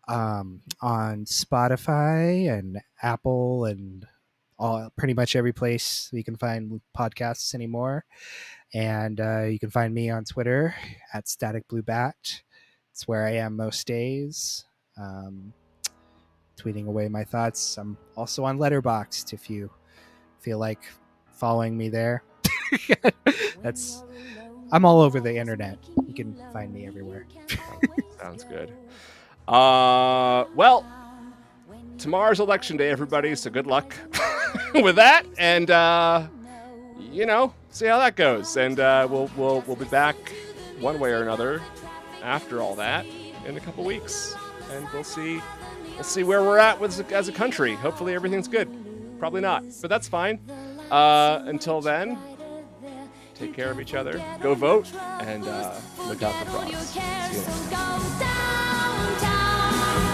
on Spotify and Apple and pretty much every place you can find podcasts anymore. And you can find me on Twitter at Static Blue Bat. It's where I am most days, tweeting away my thoughts. I'm also on Letterboxd if you feel like following me there. I'm all over the internet. You can find me everywhere. Sounds good. Well, tomorrow's election day, everybody, so good luck with that, and see how that goes. And we'll be back one way or another after all that in a couple weeks, and we'll see where we're at as a country. Hopefully everything's good. Probably not, but that's fine. Until then, take care of each other, go vote, and look out for frogs. See you next time.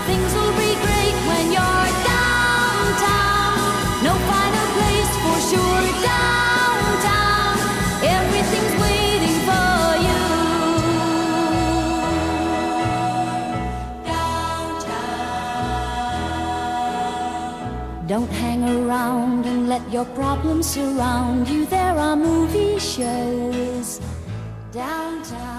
Things will be great when you're downtown. No finer place for sure downtown. Everything's waiting for you. Downtown. Don't hang around and let your problems surround you. There are movie shows downtown.